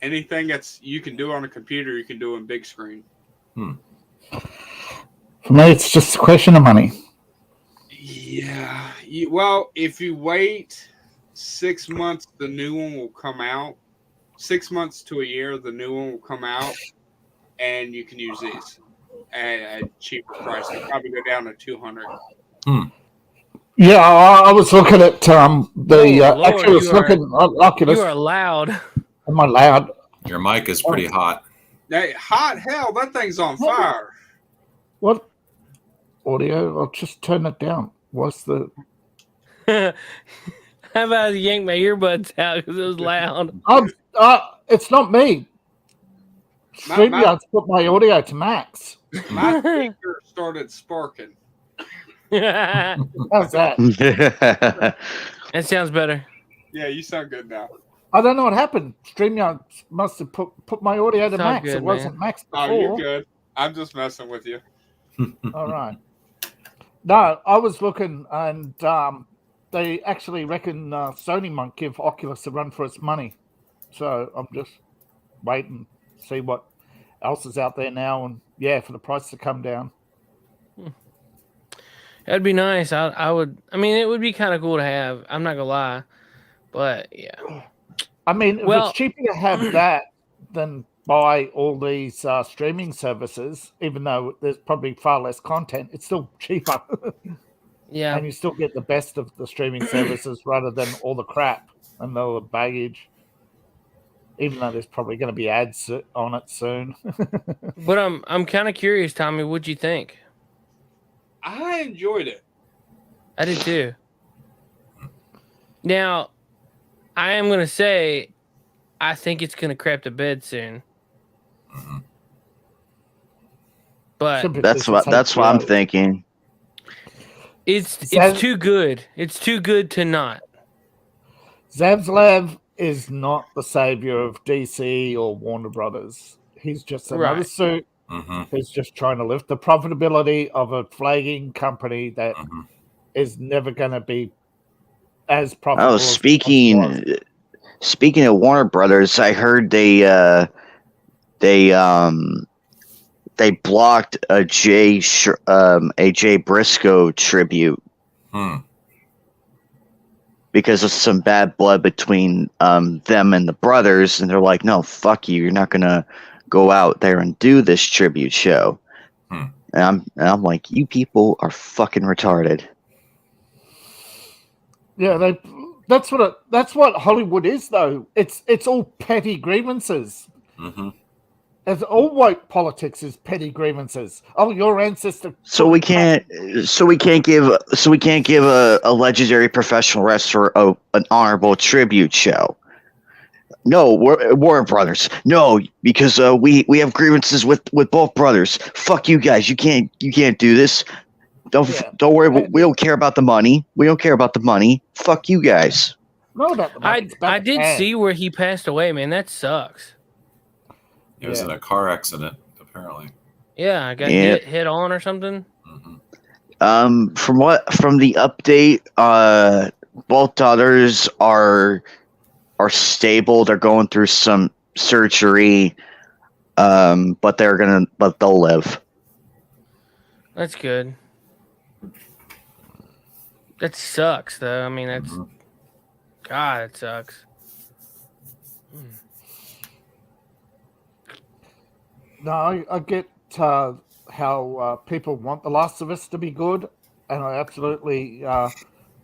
anything that's you can do on a computer, you can do in big screen. For me, it's just a question of money. Yeah. Well, if you wait 6 months, the new one will come out. 6 months to a year, the new one will come out, and you can use these at a cheaper price. It'll probably go down to $200. Yeah, I was looking at the Lord, actually, I was looking at Oculus. You are loud. Am I loud? Your mic is pretty hot. Hey, hot hell, that thing's on fire. What audio? I'll just turn it down. What's the? How about I yank my earbuds out because it was loud? It's not me. StreamYard's put my audio to max. My speaker started sparking. How's that? That sounds better. Yeah, you sound good now. I don't know what happened. StreamYard must have put my audio to It's all max. good, It wasn't max before. Oh, you're good. I'm just messing with you. All right. No, I was looking, and they actually reckon Sony might give Oculus a run for its money. So I'm just waiting to see what else is out there now, and for the price to come down. That'd be nice. I would. I mean, it would be kind of cool to have. I'm not gonna lie, but yeah. I mean, if it's cheaper to have that than buy all these streaming services, even though there's probably far less content, it's still cheaper. Yeah. And you still get the best of the streaming services rather than all the crap and all the baggage. Even though there's probably going to be ads on it soon. But I'm kind of curious, Tommy. What'd you think? I enjoyed it. I did too. Now, I am gonna say, I think it's gonna crap to bed soon. But that's what I'm thinking. It's too good. It's too good to not. Zaslav is not the savior of DC or Warner Brothers. He's just another suit who's just trying to lift the profitability of a flagging company that is never going to be as profitable. Oh, speaking of Warner Brothers, I heard they blocked a Jay Briscoe tribute because of some bad blood between them and the brothers, and they're like, "No, fuck you! You're not gonna go out there and do this tribute show." And I'm like, "You people are fucking retarded." Yeah, that's what Hollywood is, though. It's all petty grievances. As all woke politics is petty grievances. Oh, your ancestor. So we can't give a legendary professional wrestler an honorable tribute show. No, Warner Brothers. No, because we have grievances with both brothers. Fuck you guys. You can't do this. Don't worry. We don't care about the money. We don't care about the money. Fuck you guys. No, about the money. I did see where he passed away, man. That sucks. He was in a car accident, apparently. Yeah, I got hit on or something. From the update, both daughters are stable. They're going through some surgery, but they'll live. That's good. That sucks, though. I mean, that's God. It sucks. No, I get how people want The Last of Us to be good, and I absolutely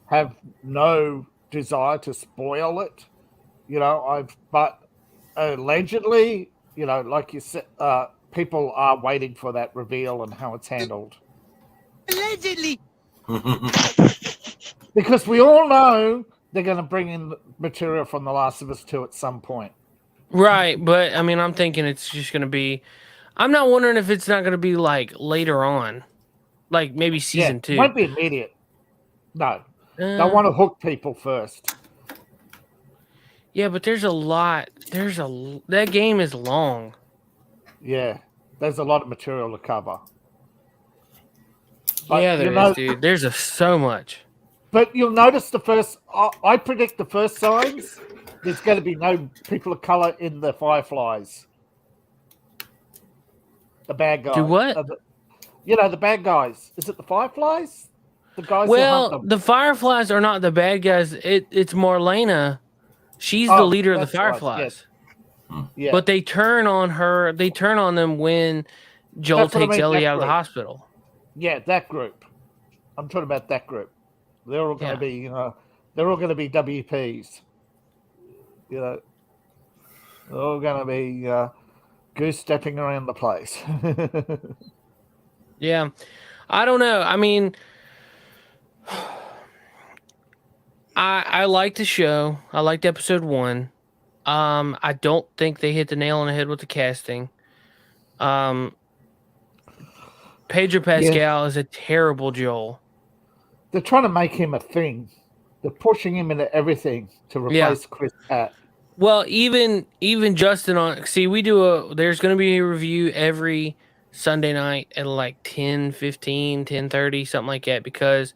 have no desire to spoil it. But allegedly, like you said, people are waiting for that reveal and how it's handled. Allegedly. Because we all know they're going to bring in material from The Last of Us 2 at some point. Right, but I mean, I'm thinking it's just going to be. I'm not wondering if it's not going to be like later on, like maybe season 2. It won't be immediate. No, they want to hook people first. Yeah, but there's a lot. That game is long. Yeah, there's a lot of material to cover. But, yeah, there is, dude. There's so much. But you'll notice I predict the first signs. There's going to be no people of color in the Fireflies. The bad guys. Do what? The bad guys. Is it the Fireflies? The guys who hunt Well, them. the Fireflies are not the bad guys. It's Marlena. She's the leader of the Fireflies. Right, yeah. But they turn on her. They turn on them when Joel takes Ellie out of the hospital. Yeah, that group. I'm talking about that group. They're all going to be. They're all going to be WPs. They're all going to be goose stepping around the place. Yeah, I don't know. I mean, I like the show. I liked episode 1. I don't think they hit the nail on the head with the casting. Pedro Pascal is a terrible Joel. They're trying to make him a thing. They're pushing him into everything to replace Chris Pratt. Well, even Justin there's going to be a review every Sunday night at like 10:15, 10:30, something like that, because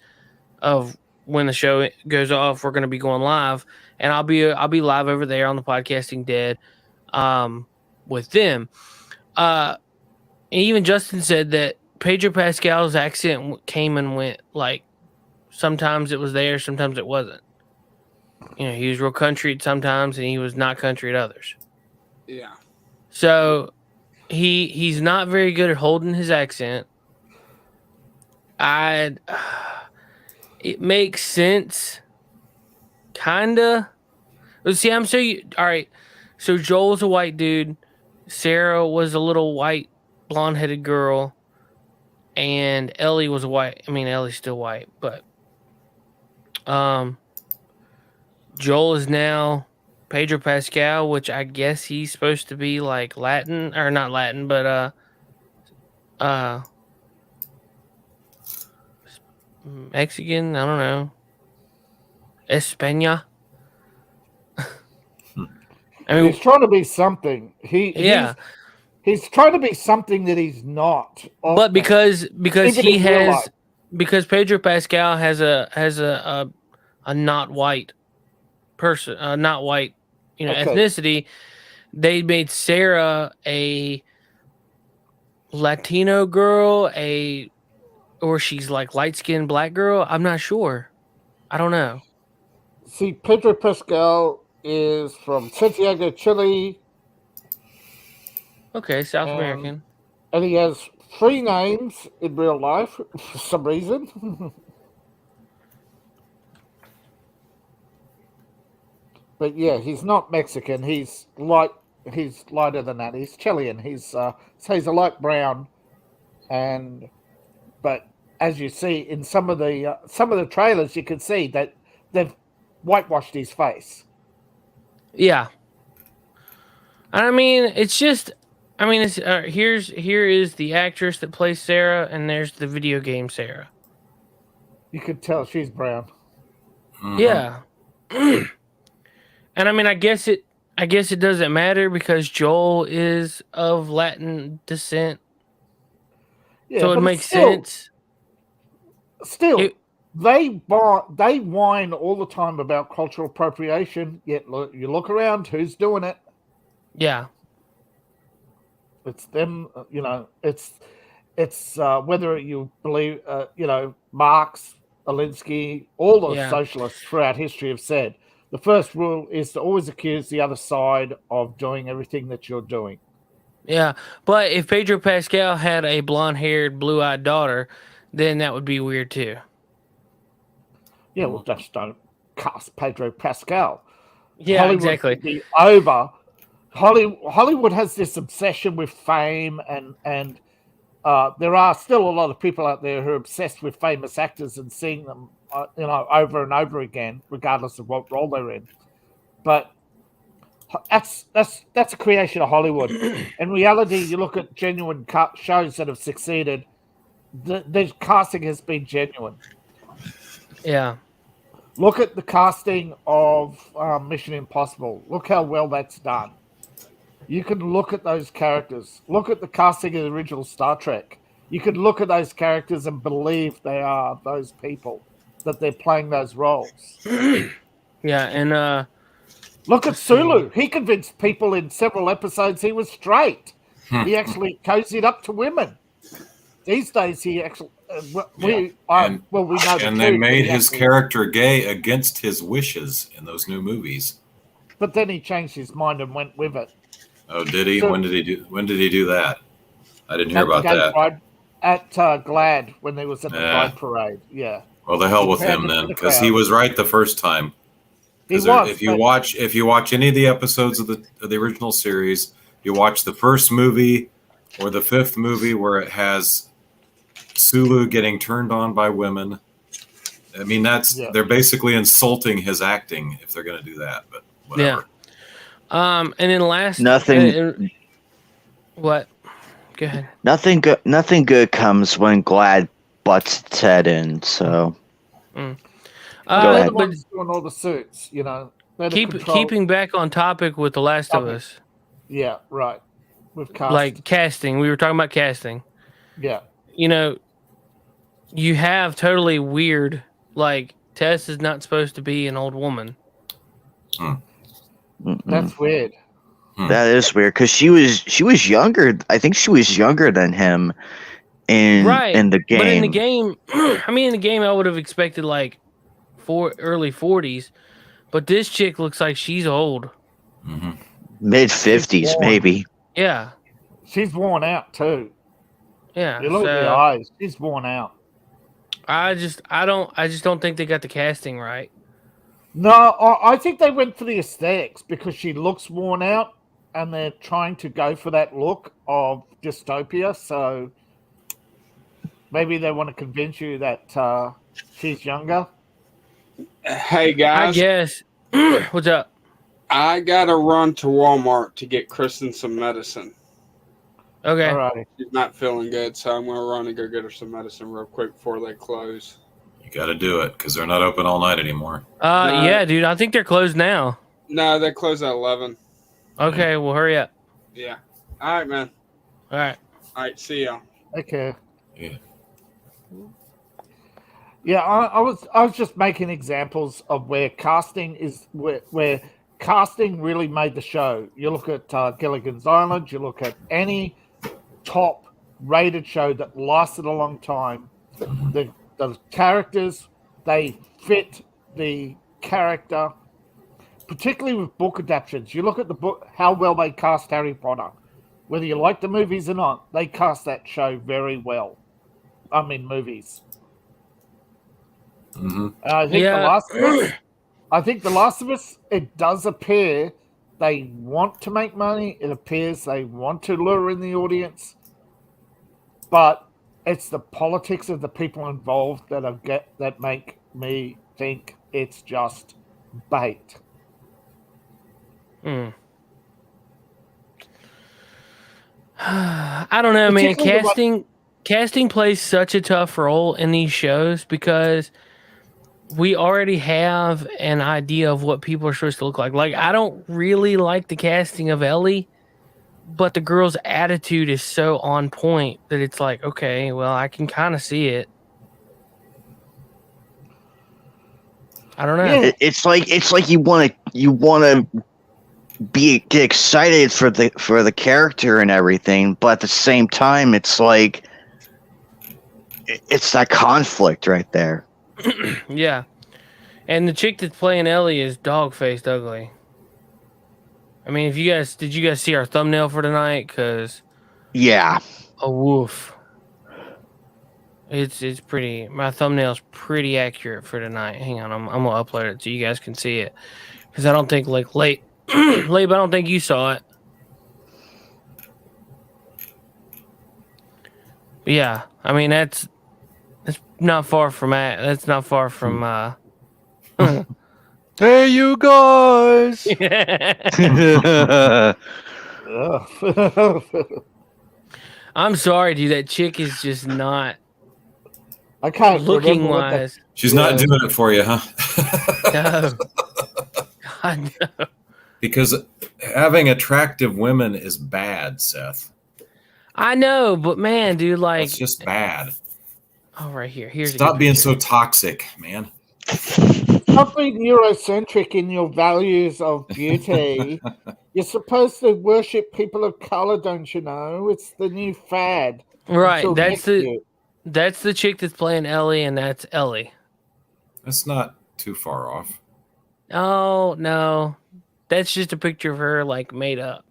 of when the show goes off. We're going to be going live, and I'll be live over there on the Podcasting Dead with them. And even Justin said that Pedro Pascal's accent came and went. Like, sometimes it was there, sometimes it wasn't. He was real country at sometimes, and he was not country at others. Yeah. So he's not very good at holding his accent. It makes sense, kinda. See, all right. So Joel's a white dude. Sarah was a little white, blonde-headed girl, and Ellie was white. I mean, Ellie's still white, but Joel is now Pedro Pascal, which I guess he's supposed to be like Latin, or not Latin, but Mexican. I don't know. España. I mean, he's trying to be something. He's trying to be something that he's not. But because Pedro Pascal has a not white person, not white, ethnicity, they made Sarah a Latino girl, or she's like light-skinned black girl. I'm not sure. I don't know. See, Pedro Pascal is from Santiago, Chile. Okay, South American. And he has 3 names in real life for some reason. But yeah, he's not Mexican. He's lighter than that. He's Chilean. He's a light brown, but as you see in some of the trailers, you can see that they've whitewashed his face. Yeah, I mean, it's just, it's here is the actress that plays Sarah, and there's the video game Sarah. You could tell she's brown. Mm-hmm. Yeah. And I mean, I guess it doesn't matter because Joel is of Latin descent. Yeah, so it makes sense. Still, they whine all the time about cultural appropriation, yet you look around, who's doing it? Yeah. It's them, it's whether you believe, Marx, Alinsky, all the socialists throughout history have said, the first rule is to always accuse the other side of doing everything that you're doing. Yeah, but if Pedro Pascal had a blonde-haired, blue-eyed daughter, then that would be weird too. Yeah, well, just don't cast Pedro Pascal. Yeah, Hollywood exactly. Would be over. Hollywood has this obsession with fame, and there are still a lot of people out there who are obsessed with famous actors and seeing them, over and over again, regardless of what role they're in. But that's a creation of Hollywood. In reality, you look at genuine shows that have succeeded. The casting has been genuine. Yeah. Look at the casting of Mission Impossible. Look how well that's done. You can look at those characters. Look at the casting of the original Star Trek. You can look at those characters and believe they are those people, that they're playing those roles. Yeah, and look at Sulu. He convinced people in several episodes he was straight. He actually cozied up to women. These days, he actually we know and they made his character gay against his wishes in those new movies. But then he changed his mind and went with it. Oh, did he? So, when did he do that? I didn't hear about that. Pride, at Glad when they was at the Pride Parade. Yeah. Well, the hell with him then, because he was right the first time. If you watch any of the episodes of the original series, you watch the first movie or the fifth movie where it has Sulu getting turned on by women. I mean, they're basically insulting his acting if they're going to do that. But whatever. Yeah. And then nothing. What? Go ahead. Nothing good. Nothing good comes when Glad butts its head in. So. But doing all the suits, you know. Keeping back on topic with The Last of Us. Yeah, right. With casting. Like casting, we were talking about casting. Yeah. You know, you have totally weird. Like Tess is not supposed to be an old woman. That's weird. That is weird because she was younger. I think she was younger than him in the game. But in the game, in the game, I would have expected like early 40s, but this chick looks like she's old. Mid 50s, maybe. Yeah, she's worn out too. Yeah, you look at the eyes; she's worn out. I just don't think they got the casting right. No, I think they went for the aesthetics because she looks worn out, and they're trying to go for that look of dystopia. So maybe they want to convince you that she's younger. Hey guys, I guess. What's up? I gotta run to Walmart to get Kristen some medicine. Okay. All right. She's not feeling good, so I'm gonna run and go get her some medicine real quick before they close. You got to do it because they're not open all night anymore. Yeah, dude. I think they're closed now. No, they close at 11. Okay, well, hurry up. Yeah. All right, man. All right. All right. See y'all. Okay. Yeah. Yeah, I was just making examples of where casting is where casting really made the show. You look at Gilligan's Island. You look at any top rated show that lasted a long time. The characters, they fit the character, particularly with book adaptations. You look at the book, how well they cast Harry Potter. Whether you like the movies or not, they cast that show very well. I mean, movies. I think The Last of Us, it does appear they want to make money. It appears they want to lure in the audience. But it's the politics of the people involved that make me think it's just bait. I don't know, man. Casting plays such a tough role in these shows because we already have an idea of what people are supposed to look like. Like, I don't really like the casting of Ellie, but the girl's attitude is so on point that it's like, okay, well, I can kind of see it. I don't know. Yeah. It's like you want to get excited for the character and everything, but at the same time, it's like it's that conflict right there. Yeah, and the chick that's playing Ellie is dog-faced ugly. I mean, did you guys see our thumbnail for tonight? Cause a woof. It's pretty. My thumbnail's pretty accurate for tonight. Hang on, I'm gonna upload it so you guys can see it. Cause I don't think Labe, I don't think you saw it. But yeah, I mean that's not far from that. That's not far from. Hey, you guys! I'm sorry, dude. That chick is just not. I can't looking wise. She's not doing it for you, huh? No. God, no. Because having attractive women is bad, Seth. I know, but man, dude, like it's just bad. Oh, right here. Here's stop being so toxic, man. Stop being Eurocentric in your values of beauty. You're supposed to worship people of color, don't you know? It's the new fad. Right. Until next year. That's the chick that's playing Ellie, and that's Ellie. That's not too far off. Oh no, that's just a picture of her like made up.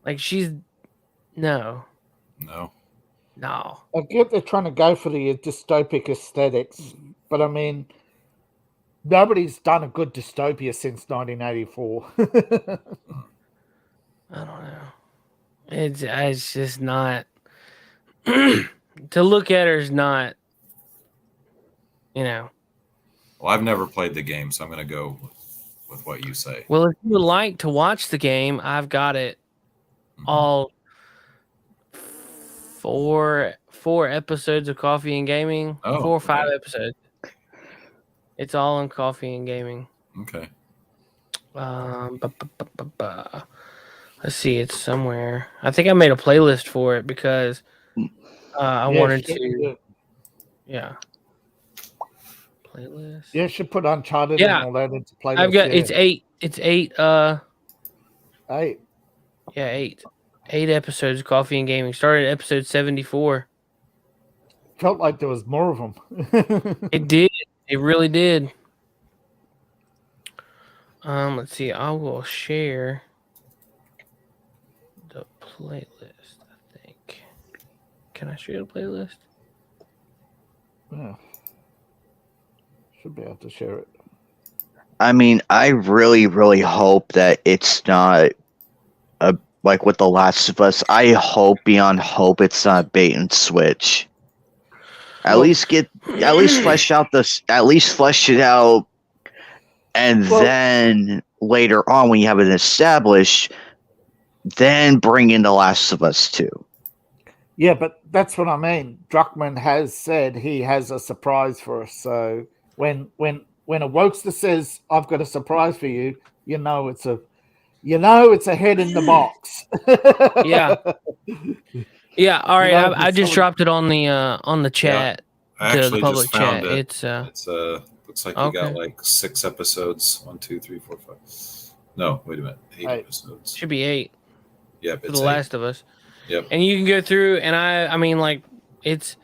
Like she's no. I get they're trying to go for the dystopic aesthetics, but I mean, nobody's done a good dystopia since 1984. I don't know. It's just not. To look at her is not. Well, I've never played the game, so I'm going to go with what you say. Well, if you would like to watch the game, I've got it all. Four episodes of Coffee and Gaming. 4 or 5 episodes. It's all on Coffee and Gaming. Okay. Let's see, it's somewhere. I think I made a playlist for it because I wanted to. Yeah. Playlist. Yeah, should put Uncharted and all that into playlist. I've got it's 8. It's 8. 8. Yeah, 8. 8 episodes of Coffee and Gaming. Started at episode 74. Felt like there was more of them. It did. It really did. Let's see. I will share the playlist, I think. Can I share the playlist? Yeah. Should be able to share it. I mean, I really, really hope that it's not like with The Last of Us. I hope beyond hope it's not bait and switch. At least flesh it out, and then later on, when you have it established, then bring in The Last of Us 2. Yeah, but that's what I mean. Druckmann has said he has a surprise for us. So when a Wokester says, "I've got a surprise for you," it's a head in the box. Yeah. Yeah. All right. I just dropped it on the chat. Yeah. I actually the public just found chat. it. It's looks like you got like 6 episodes. 1, 2, 3, 4, 5. No, wait a minute. 8 episodes. Should be 8. Yep, for it's The 8. Last of Us. Yep. And you can go through, and I mean, like, it's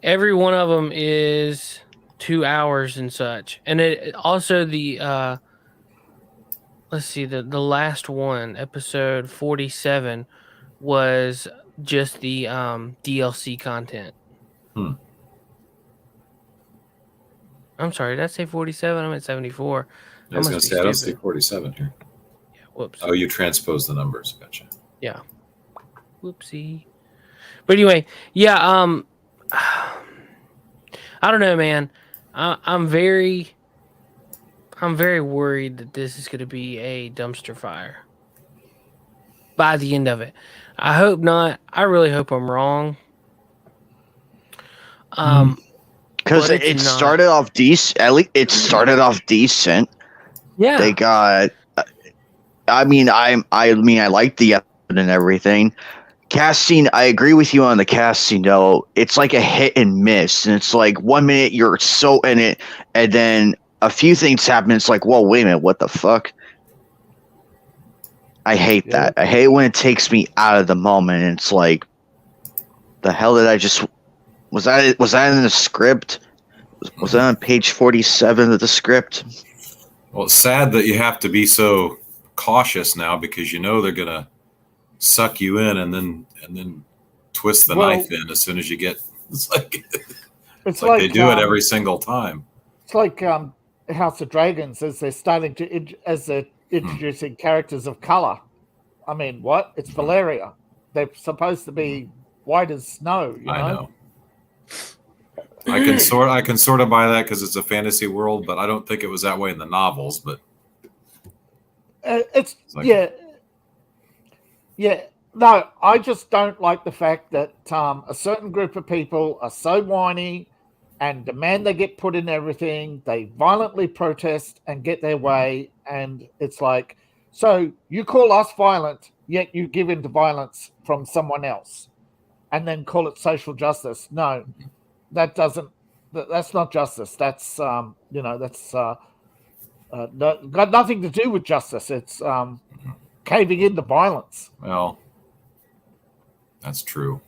every one of them is 2 hours and such. And it also the let's see, the last one, episode 47, was just the DLC content. I'm sorry, did I say 47? I'm at 74. I was going to say, I don't see 47 here. Yeah, whoops. Oh, you transposed the numbers. Gotcha. Yeah. Whoopsie. But anyway, yeah, I don't know, man. I'm very worried that this is going to be a dumpster fire by the end of it. I hope not. I really hope I'm wrong. Because it started off decent. At least it started off decent. Yeah. They got. I mean, I like the episode and everything. Casting, I agree with you on the casting, though. It's like a hit and miss, and it's like 1 minute you're so in it, and then a few things happen. It's like, whoa, wait a minute, what the fuck? I hate that. I hate when it takes me out of the moment. And it's like, the hell did I just? Was that in the script? Was that on page 47 of the script? Well, it's sad that you have to be so cautious now because they're gonna suck you in and then twist the knife in as soon as you get. It's like they do it every single time. It's like House of Dragons as they're starting to introducing characters of color. I mean, what? It's Valeria. They're supposed to be white as snow. I know. I can sort of buy that because it's a fantasy world, but I don't think it was that way in the novels. But No, I just don't like the fact that a certain group of people are so whiny and demand they get put in everything. They violently protest and get their way, and it's like, so you call us violent, yet you give in to violence from someone else, and then call it social justice. No. That's not justice. That's that's got nothing to do with justice. It's caving into violence. Well, that's true.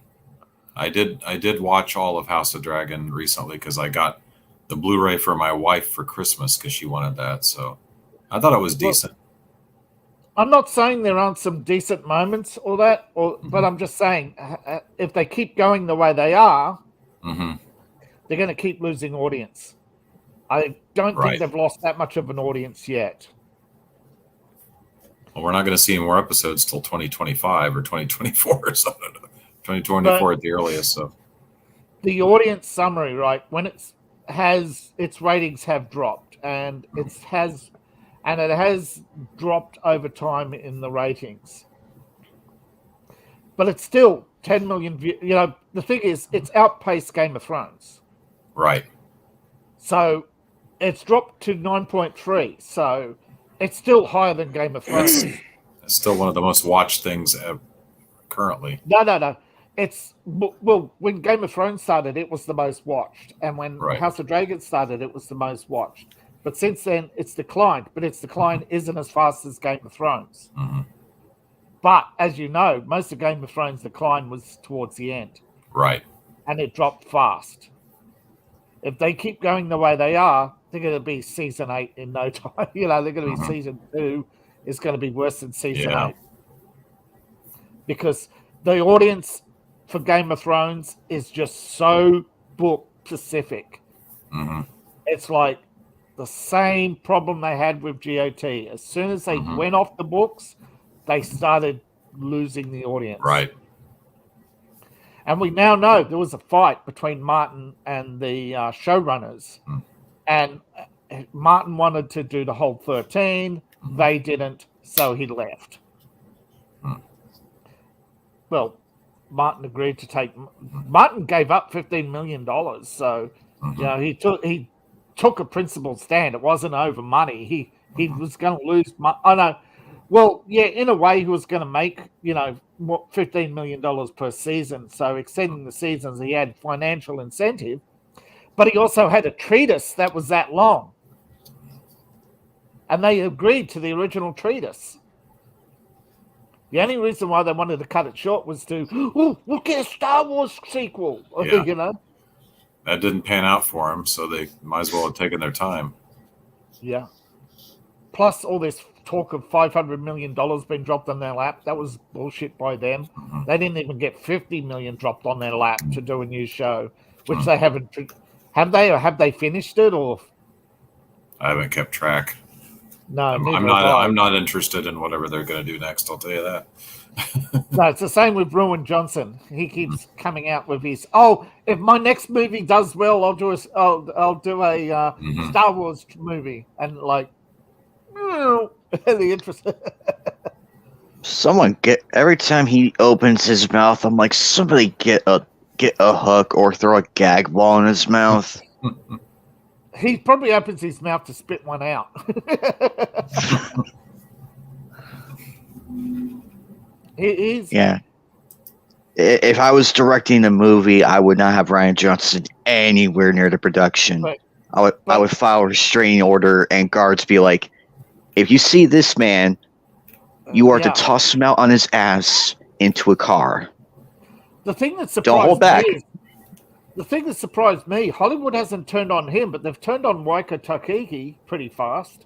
I did watch all of House of Dragon recently because I got the Blu-ray for my wife for Christmas because she wanted that. So I thought it was decent. I'm not saying there aren't some decent moments or that, but I'm just saying if they keep going the way they are, they're going to keep losing audience. I don't think they've lost that much of an audience yet. Well, we're not going to see more episodes till 2025 or 2024 or something. 2024 at the earliest. So the audience summary, right? When its ratings have dropped, and it has dropped over time in the ratings, but it's still 10 million views. You know, the thing is, it's outpaced Game of Thrones. Right. So it's dropped to 9.3. So it's still higher than Game of Thrones. It's still one of the most watched things currently. No. It's when Game of Thrones started, it was the most watched, and when House of Dragon started, it was the most watched. But since then, it's declined. But its decline isn't as fast as Game of Thrones. But as you know, most of Game of Thrones' decline was towards the end, right? And it dropped fast. If they keep going the way they are, they're going to be season 8 in no time. You know, they're going to be season 2 is going to be worse than season 8 because the audience for Game of Thrones is just so book specific. It's like the same problem they had with GOT. As soon as they went off the books, they started losing the audience. Right. And we now know there was a fight between Martin and the showrunners. And Martin wanted to do the whole 13. They didn't, so he left. Well, Martin agreed to take. Martin gave up $15 million, so you know he took a principled stand. It wasn't over money. He was going to lose. I know. Well, yeah, in a way, he was going to make $15 million per season. So extending the seasons, he had financial incentive, but he also had a treatise that was that long, and they agreed to the original treatise. The only reason why they wanted to cut it short was we'll get a Star Wars sequel, you know. That didn't pan out for them, so they might as well have taken their time. Yeah. Plus all this talk of $500 million being dropped on their lap, that was bullshit by them. They didn't even get $50 million dropped on their lap to do a new show, which they haven't. Have they, or have they finished it? Or I haven't kept track. No, I'm not interested in whatever they're going to do next. I'll tell you that. No, it's the same with Rowan Johnson. He keeps coming out with his if my next movie does well, I'll do a Star Wars movie, and like, the interest. Someone every time he opens his mouth, I'm like, somebody get a hook or throw a gag ball in his mouth. He probably opens his mouth to spit one out. Yeah. If I was directing a movie, I would not have Ryan Johnson anywhere near the production. I would file a restraining order, and guards be like, if you see this man, you are to toss him out on his ass into a car. The thing that surprised Don't hold back. The thing that surprised me, Hollywood hasn't turned on him, but they've turned on Waika Takiki pretty fast.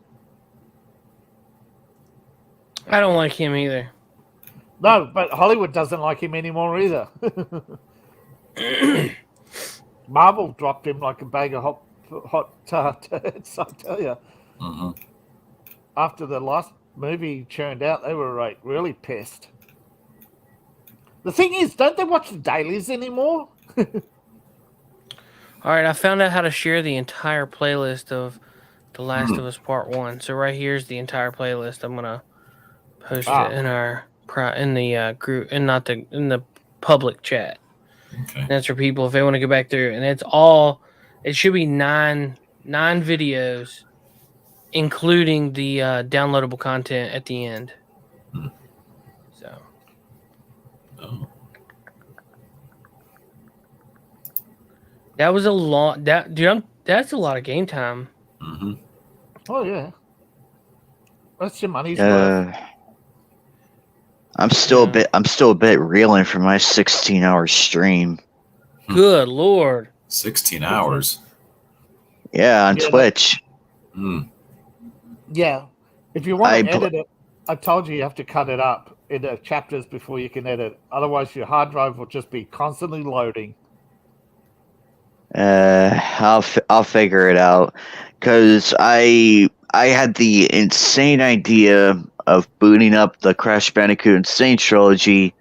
I don't like him either. No, but Hollywood doesn't like him anymore either. Marvel dropped him like a bag of hot turds, I tell you. After the last movie churned out, they were like really pissed. The thing is, don't they watch the dailies anymore? All right, I found out how to share the entire playlist of The Last of Us Part 1. So right here's the entire playlist. I'm gonna post it in our group, and not in the public chat. Okay. That's for people if they want to go back through, and it's all. It should be nine videos, including the downloadable content at the end. So. Oh. That was a long. That's a lot of game time. Oh yeah, that's your money's worth. I'm still a bit reeling from my 16-hour stream. Good Lord. 16 hours. Yeah, on Twitch. Yeah. If you want to edit it, I told you have to cut it up into chapters before you can edit. Otherwise, your hard drive will just be constantly loading. I'll figure it out, because I had the insane idea of booting up the Crash Bandicoot Insane trilogy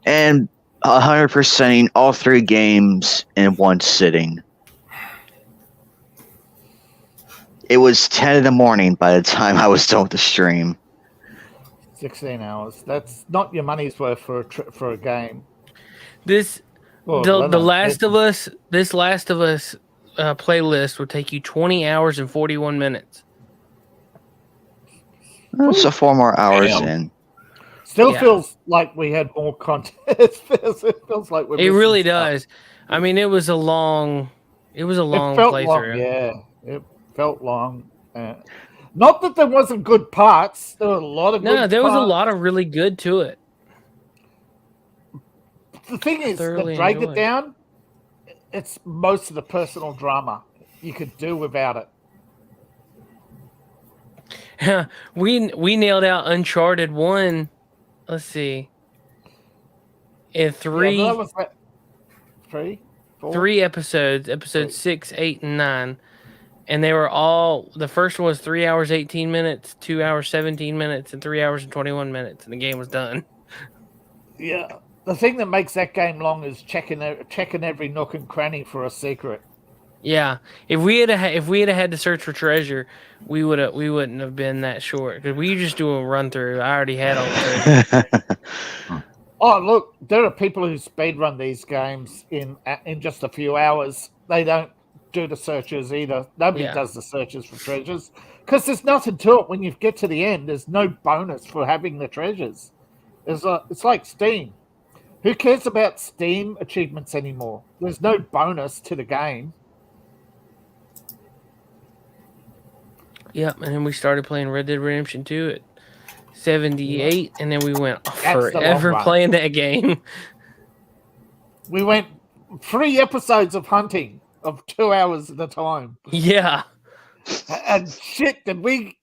and 100%ing all 3 games in one sitting. It was 10 in the morning by the time I was done with the stream. 16 hours. That's not your money's worth for a game. This Last of Us playlist will take you 20 hours and 41 minutes. So 4 more hours in. Still feels like we had more content. It feels like we're. It really does. I mean, it was a long playthrough. Long, yeah, it felt long. Not that there wasn't good parts. There were a lot of was a lot of really good to it. The thing is, that drag it down, it's most of the personal drama. You could do without it. we nailed out Uncharted 1. Let's see. In 3 episodes, episodes 6, 8, and 9. And they were all, the first one was 3 hours, 18 minutes, 2 hours, 17 minutes, and 3 hours and 21 minutes. And the game was done. Yeah. The thing that makes that game long is checking every nook and cranny for a secret. Yeah. If we had had to search for treasure, we wouldn't have been that short. Because we just do a run through. I already had all the treasure. Oh, look, there are people who speedrun these games in just a few hours. They don't do the searches either. Nobody does the searches for treasures because there's nothing to it. When you get to the end, there's no bonus for having the treasures. It's like Steam. Who cares about Steam achievements anymore? There's no bonus to the game. Yep, and then we started playing Red Dead Redemption 2 at 78, and then we went forever playing that game. We went 3 episodes of hunting of 2 hours at a time. Yeah. And shit, did you?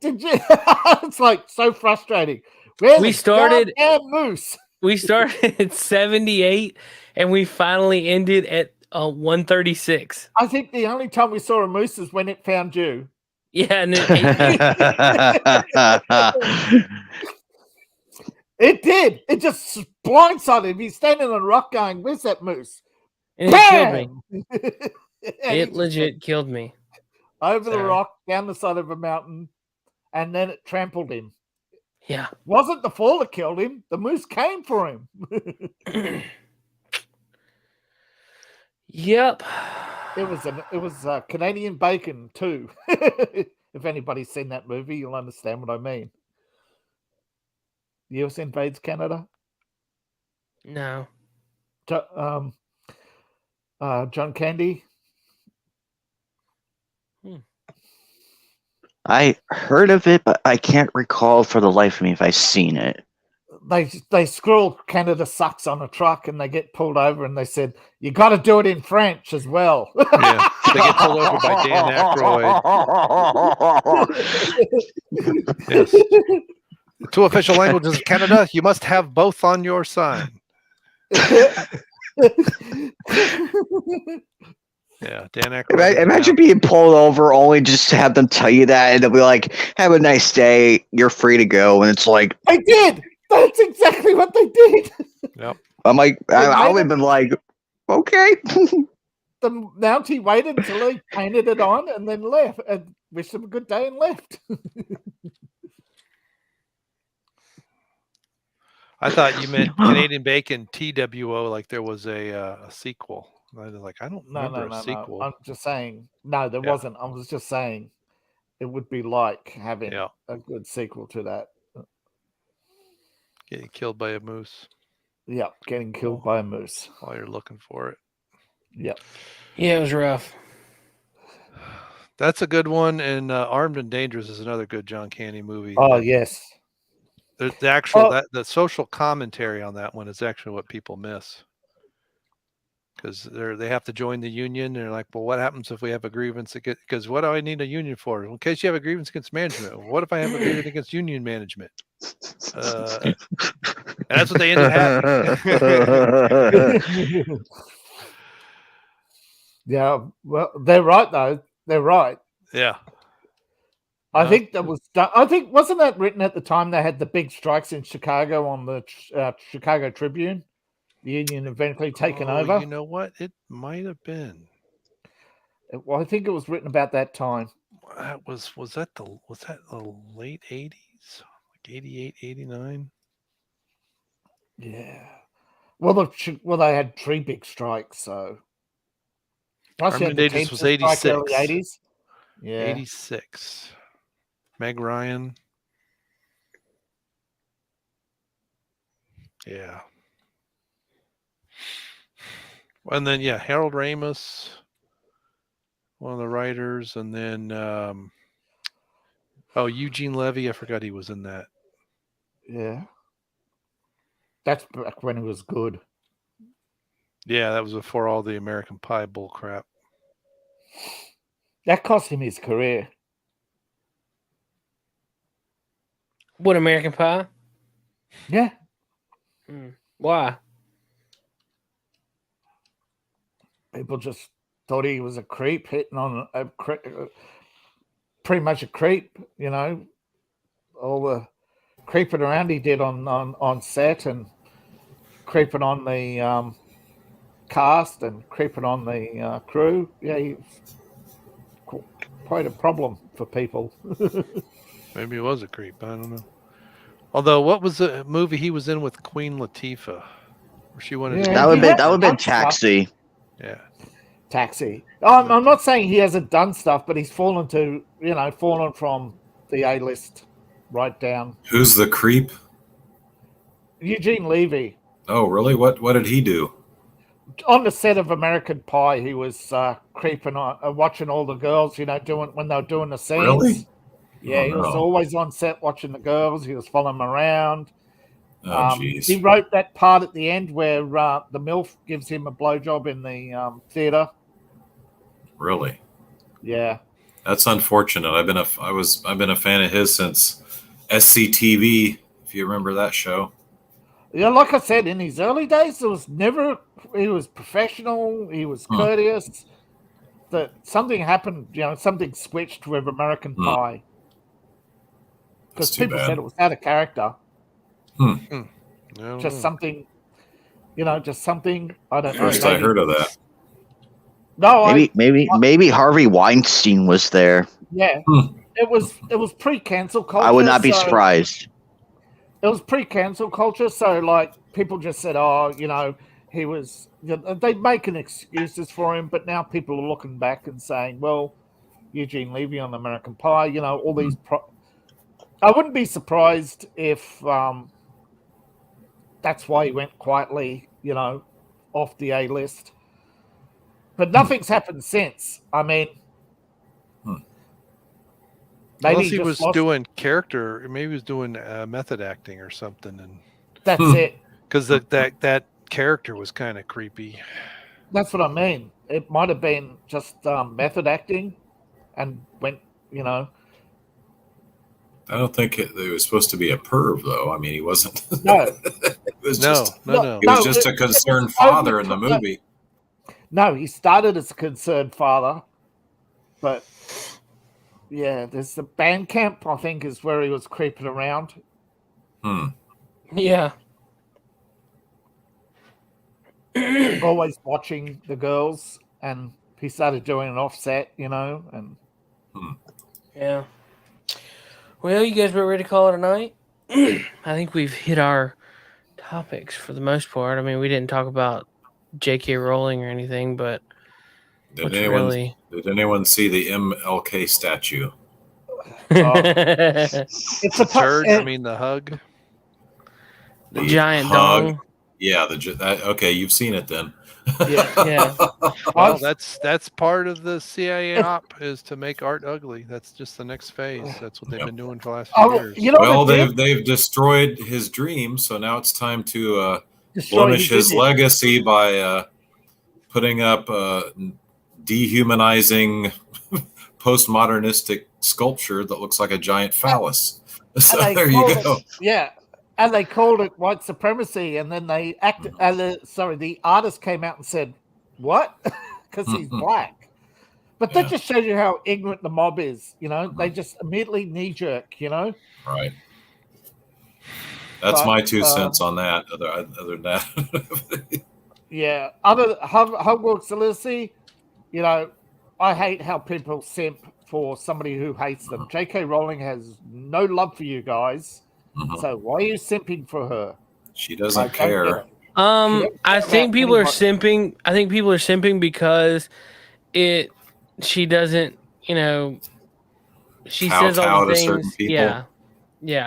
It's like so frustrating. We started moose. We started at 78, and we finally ended at 136. I think the only time we saw a moose is when it found you. Yeah, and it it did. It just blindsided him. He's standing on a rock going, "Where's that moose?" And it killed me. It legit killed me. Over the rock, down the side of a mountain, and then it trampled him. Yeah. Wasn't the fall that killed him. The moose came for him. Yep. It was Canadian bacon too. If anybody's seen that movie, you'll understand what I mean. The US invades Canada? No. John Candy? I heard of it, but I can't recall for the life of me if I've seen it. They scroll Canada sucks on a truck and they get pulled over and they said, you got to do it in French as well. Yeah, they get pulled over by Dan Aykroyd. Yes. The 2 official languages of Canada, you must have both on your sign. Yeah, Dan Aykroyd. Imagine being pulled over only just to have them tell you that and they'll be like, have a nice day, you're free to go. And it's like, I did! That's exactly what they did. Yep. I'm like, I would have been like, okay. The Mountie waited until he painted it on and then left and wished him a good day and left. I thought you meant Canadian Bacon TWO, like there was a sequel. I was like, I don't remember a sequel. No. I'm just saying, no, there wasn't. I was just saying it would be like having a good sequel to that. Getting killed by a moose. Yeah, getting killed by a moose. While you're looking for it. Yep. Yeah, it was rough. That's a good one. And Armed and Dangerous is another good John Candy movie. Oh, yes. The actual the social commentary on that one is actually what people miss. Because they have to join the union. They're like, well, what happens if we have a grievance? Because what do I need a union for? In case you have a grievance against management. What if I have a grievance against union management? And that's what they ended having. Yeah, well, they're right though. They're right. Yeah. I think that was done. I think wasn't that written at the time they had the big strikes in Chicago on the Chicago Tribune? The union eventually taken over. You know what? It might have been. Well, I think it was written about that time. Was that the late 80s? Like 88, 89? Yeah. Well, they had 3 big strikes, so. Plus, you had the Teamsters was 86. Early 80s. Yeah. 86. Meg Ryan. Yeah. And then Harold Ramis, one of the writers, and then Eugene Levy. I forgot he was in that. Yeah. That's back when it was good. Yeah, that was before all the American Pie bull crap. That cost him his career. What, American Pie? Yeah. Why? People just thought he was a creep, hitting on pretty much a creep, you know. All the creeping around he did on set and creeping on the cast and creeping on the crew. Yeah, he was quite a problem for people. Maybe he was a creep. I don't know. Although, what was the movie he was in with Queen Latifah? Where she wanted to that would have been Taxi. Yeah. Taxi. I'm not saying he hasn't done stuff, but he's fallen from the A-list right down. Who's the creep? Eugene Levy. Oh, really? What did he do? On the set of American Pie, he was creeping on, watching all the girls, doing when they were doing the scenes. Really? Yeah, he was always on set watching the girls. He was following them around. Oh, jeez. He wrote that part at the end where the MILF gives him a blowjob in the theater. Really? Yeah. That's unfortunate. I've been a fan of his since SCTV, if you remember that show. Yeah, like I said, in his early days, he was professional, he was courteous. That something happened, something switched with American Pie. Because people said it was out of character. Just something, just something. I don't know. First I heard of that. No, maybe Harvey Weinstein was there. Yeah, it was pre-cancel culture. I would not be surprised. It was pre-cancel culture, so like people just said, he was. They'd making excuses for him, but now people are looking back and saying, well, Eugene Levy on American Pie, all these. I wouldn't be surprised if that's why he went quietly, off the A-list. But nothing's happened since. I mean, unless he was doing character, maybe he was doing method acting or something, and that's it. Because that character was kind of creepy. That's what I mean. It might have been just method acting, and went, I don't think it was supposed to be a perv, though. I mean, he wasn't. No. It was no. He was just a concerned father in the movie. No, he started as a concerned father, but yeah, there's the band camp, I think, is where he was creeping around. Yeah. Always watching the girls, and he started doing an offset, and yeah. Well, you guys were ready to call it a night? I think we've hit our topics for the most part. I mean, we didn't talk about J.K. Rowling or anything, but did anyone see the MLK statue? It's a church. I mean, the hug, the giant hug. dong. Yeah, okay, you've seen it then. Yeah. Well, that's part of the CIA op is to make art ugly. That's just the next phase. That's what they've been doing for the last few years. You know well, what they've destroyed his dream, so now it's time to Destroy blemish his image. legacy by putting up dehumanizing postmodernistic sculpture that looks like a giant phallus. So there you go. And they called it white supremacy, and then they acted. The artist came out and said, "What?" Because he's black. But that just shows you how ignorant the mob is. You know, they just immediately knee jerk. You know, right. That's my 2 cents on that. Other than that, yeah. Other Hogwarts Legacy, you know, I hate how people simp for somebody who hates them. J.K. Rowling has no love for you guys. So why are you simping for her? She doesn't care. I think people are simping. I think people are simping because she doesn't, you know, she says all the things. Yeah.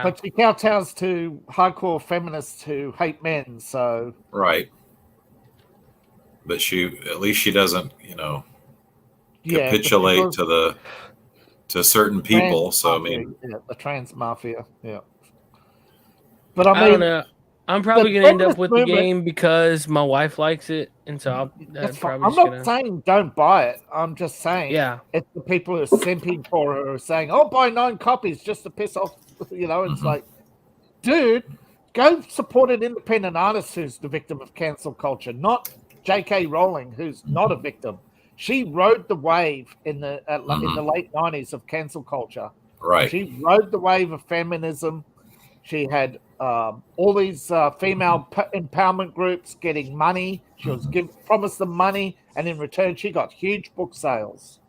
But she kowtows to hardcore feminists who hate men. So right. But at least she doesn't, you know, capitulate to certain people. So I mean, the trans mafia. Yeah. But I don't know. I'm probably going to end up with the game because my wife likes it, and so I'm not saying don't buy it. I'm just saying, it's the people who are simping for her, who are saying, "Oh, buy 9 copies just to piss off." You know, it's like, dude, go support an independent artist who's the victim of cancel culture, not J.K. Rowling, who's not a victim. She rode the wave in the late 90s of cancel culture. Right. She rode the wave of feminism. She had all these female empowerment groups getting money. She was promised them money, and in return, she got huge book sales.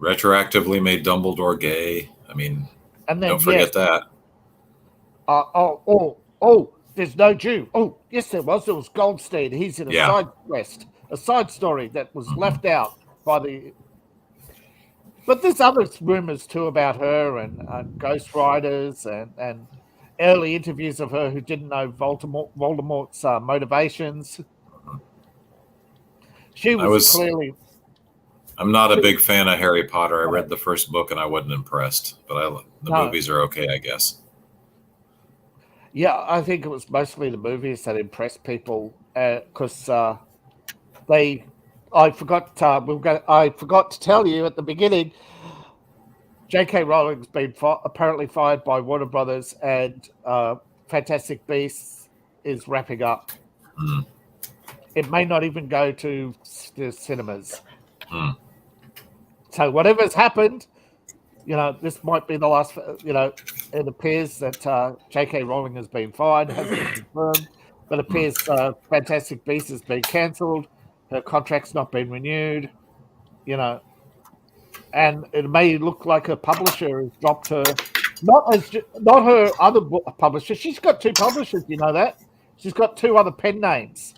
Retroactively made Dumbledore gay. I mean, and then, don't forget that. There's no Jew. Oh, yes, there was. There was Goldstein. He's in a side quest, a side story that was left out by the. But there's other rumors too about her and ghostwriters and early interviews of her who didn't know Voldemort's motivations. She was clearly. I'm not a big fan of Harry Potter. I read the first book and I wasn't impressed, but the movies are okay, I guess. Yeah, I think it was mostly the movies that impressed people because I forgot to tell you at the beginning. J.K. Rowling's been apparently fired by Warner Brothers, and Fantastic Beasts is wrapping up. It may not even go to the cinemas. So whatever's happened, you know, this might be the last. You know, it appears that J.K. Rowling has been fired, hasn't been confirmed, but it appears Fantastic Beasts has been cancelled. Her contract's not been renewed. You know. And it may look like her publisher has dropped her, not her other publisher. She's got 2 publishers, you know that? She's got 2 other pen names.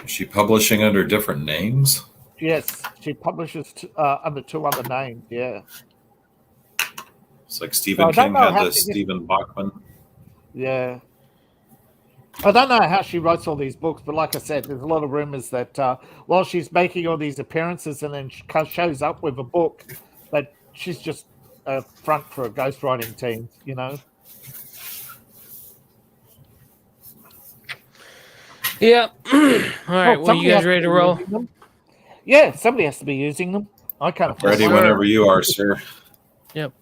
Is she publishing under different names? Yes, she publishes under 2 other names, yeah. It's like Stephen King had this Stephen Bachman. Yeah. I don't know how she writes all these books, but like I said, there's a lot of rumors that while she's making all these appearances and then she shows up with a book, that she's just a front for a ghostwriting team, you know? Yeah. All right. Well, you guys ready to roll? Yeah, somebody has to be using them. I can't. Ready whenever you are, sir. Yep.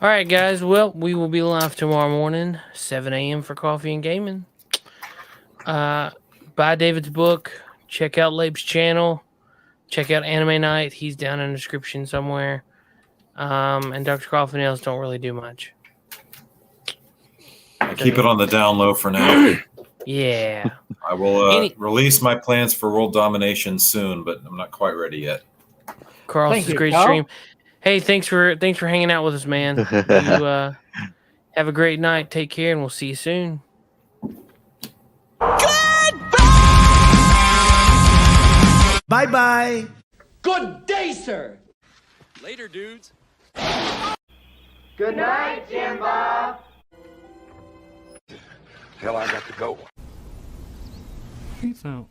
All right, guys. Well, we will be live tomorrow morning, 7 a.m. for Coffee and Gaming. Buy David's book. Check out Labe's channel. Check out Anime Night. He's down in the description somewhere. And Dr. Coffee Nails don't really do much. I keep it on the down low for now. Yeah. I will release my plans for world domination soon, but I'm not quite ready yet. Carl's a great stream. Hey, thanks for hanging out with us, man. You have a great night. Take care, and we'll see you soon. Bye-bye. Good day, sir. Later, dudes. Good night, Jim Bob. Hell, I got to go. Peace out.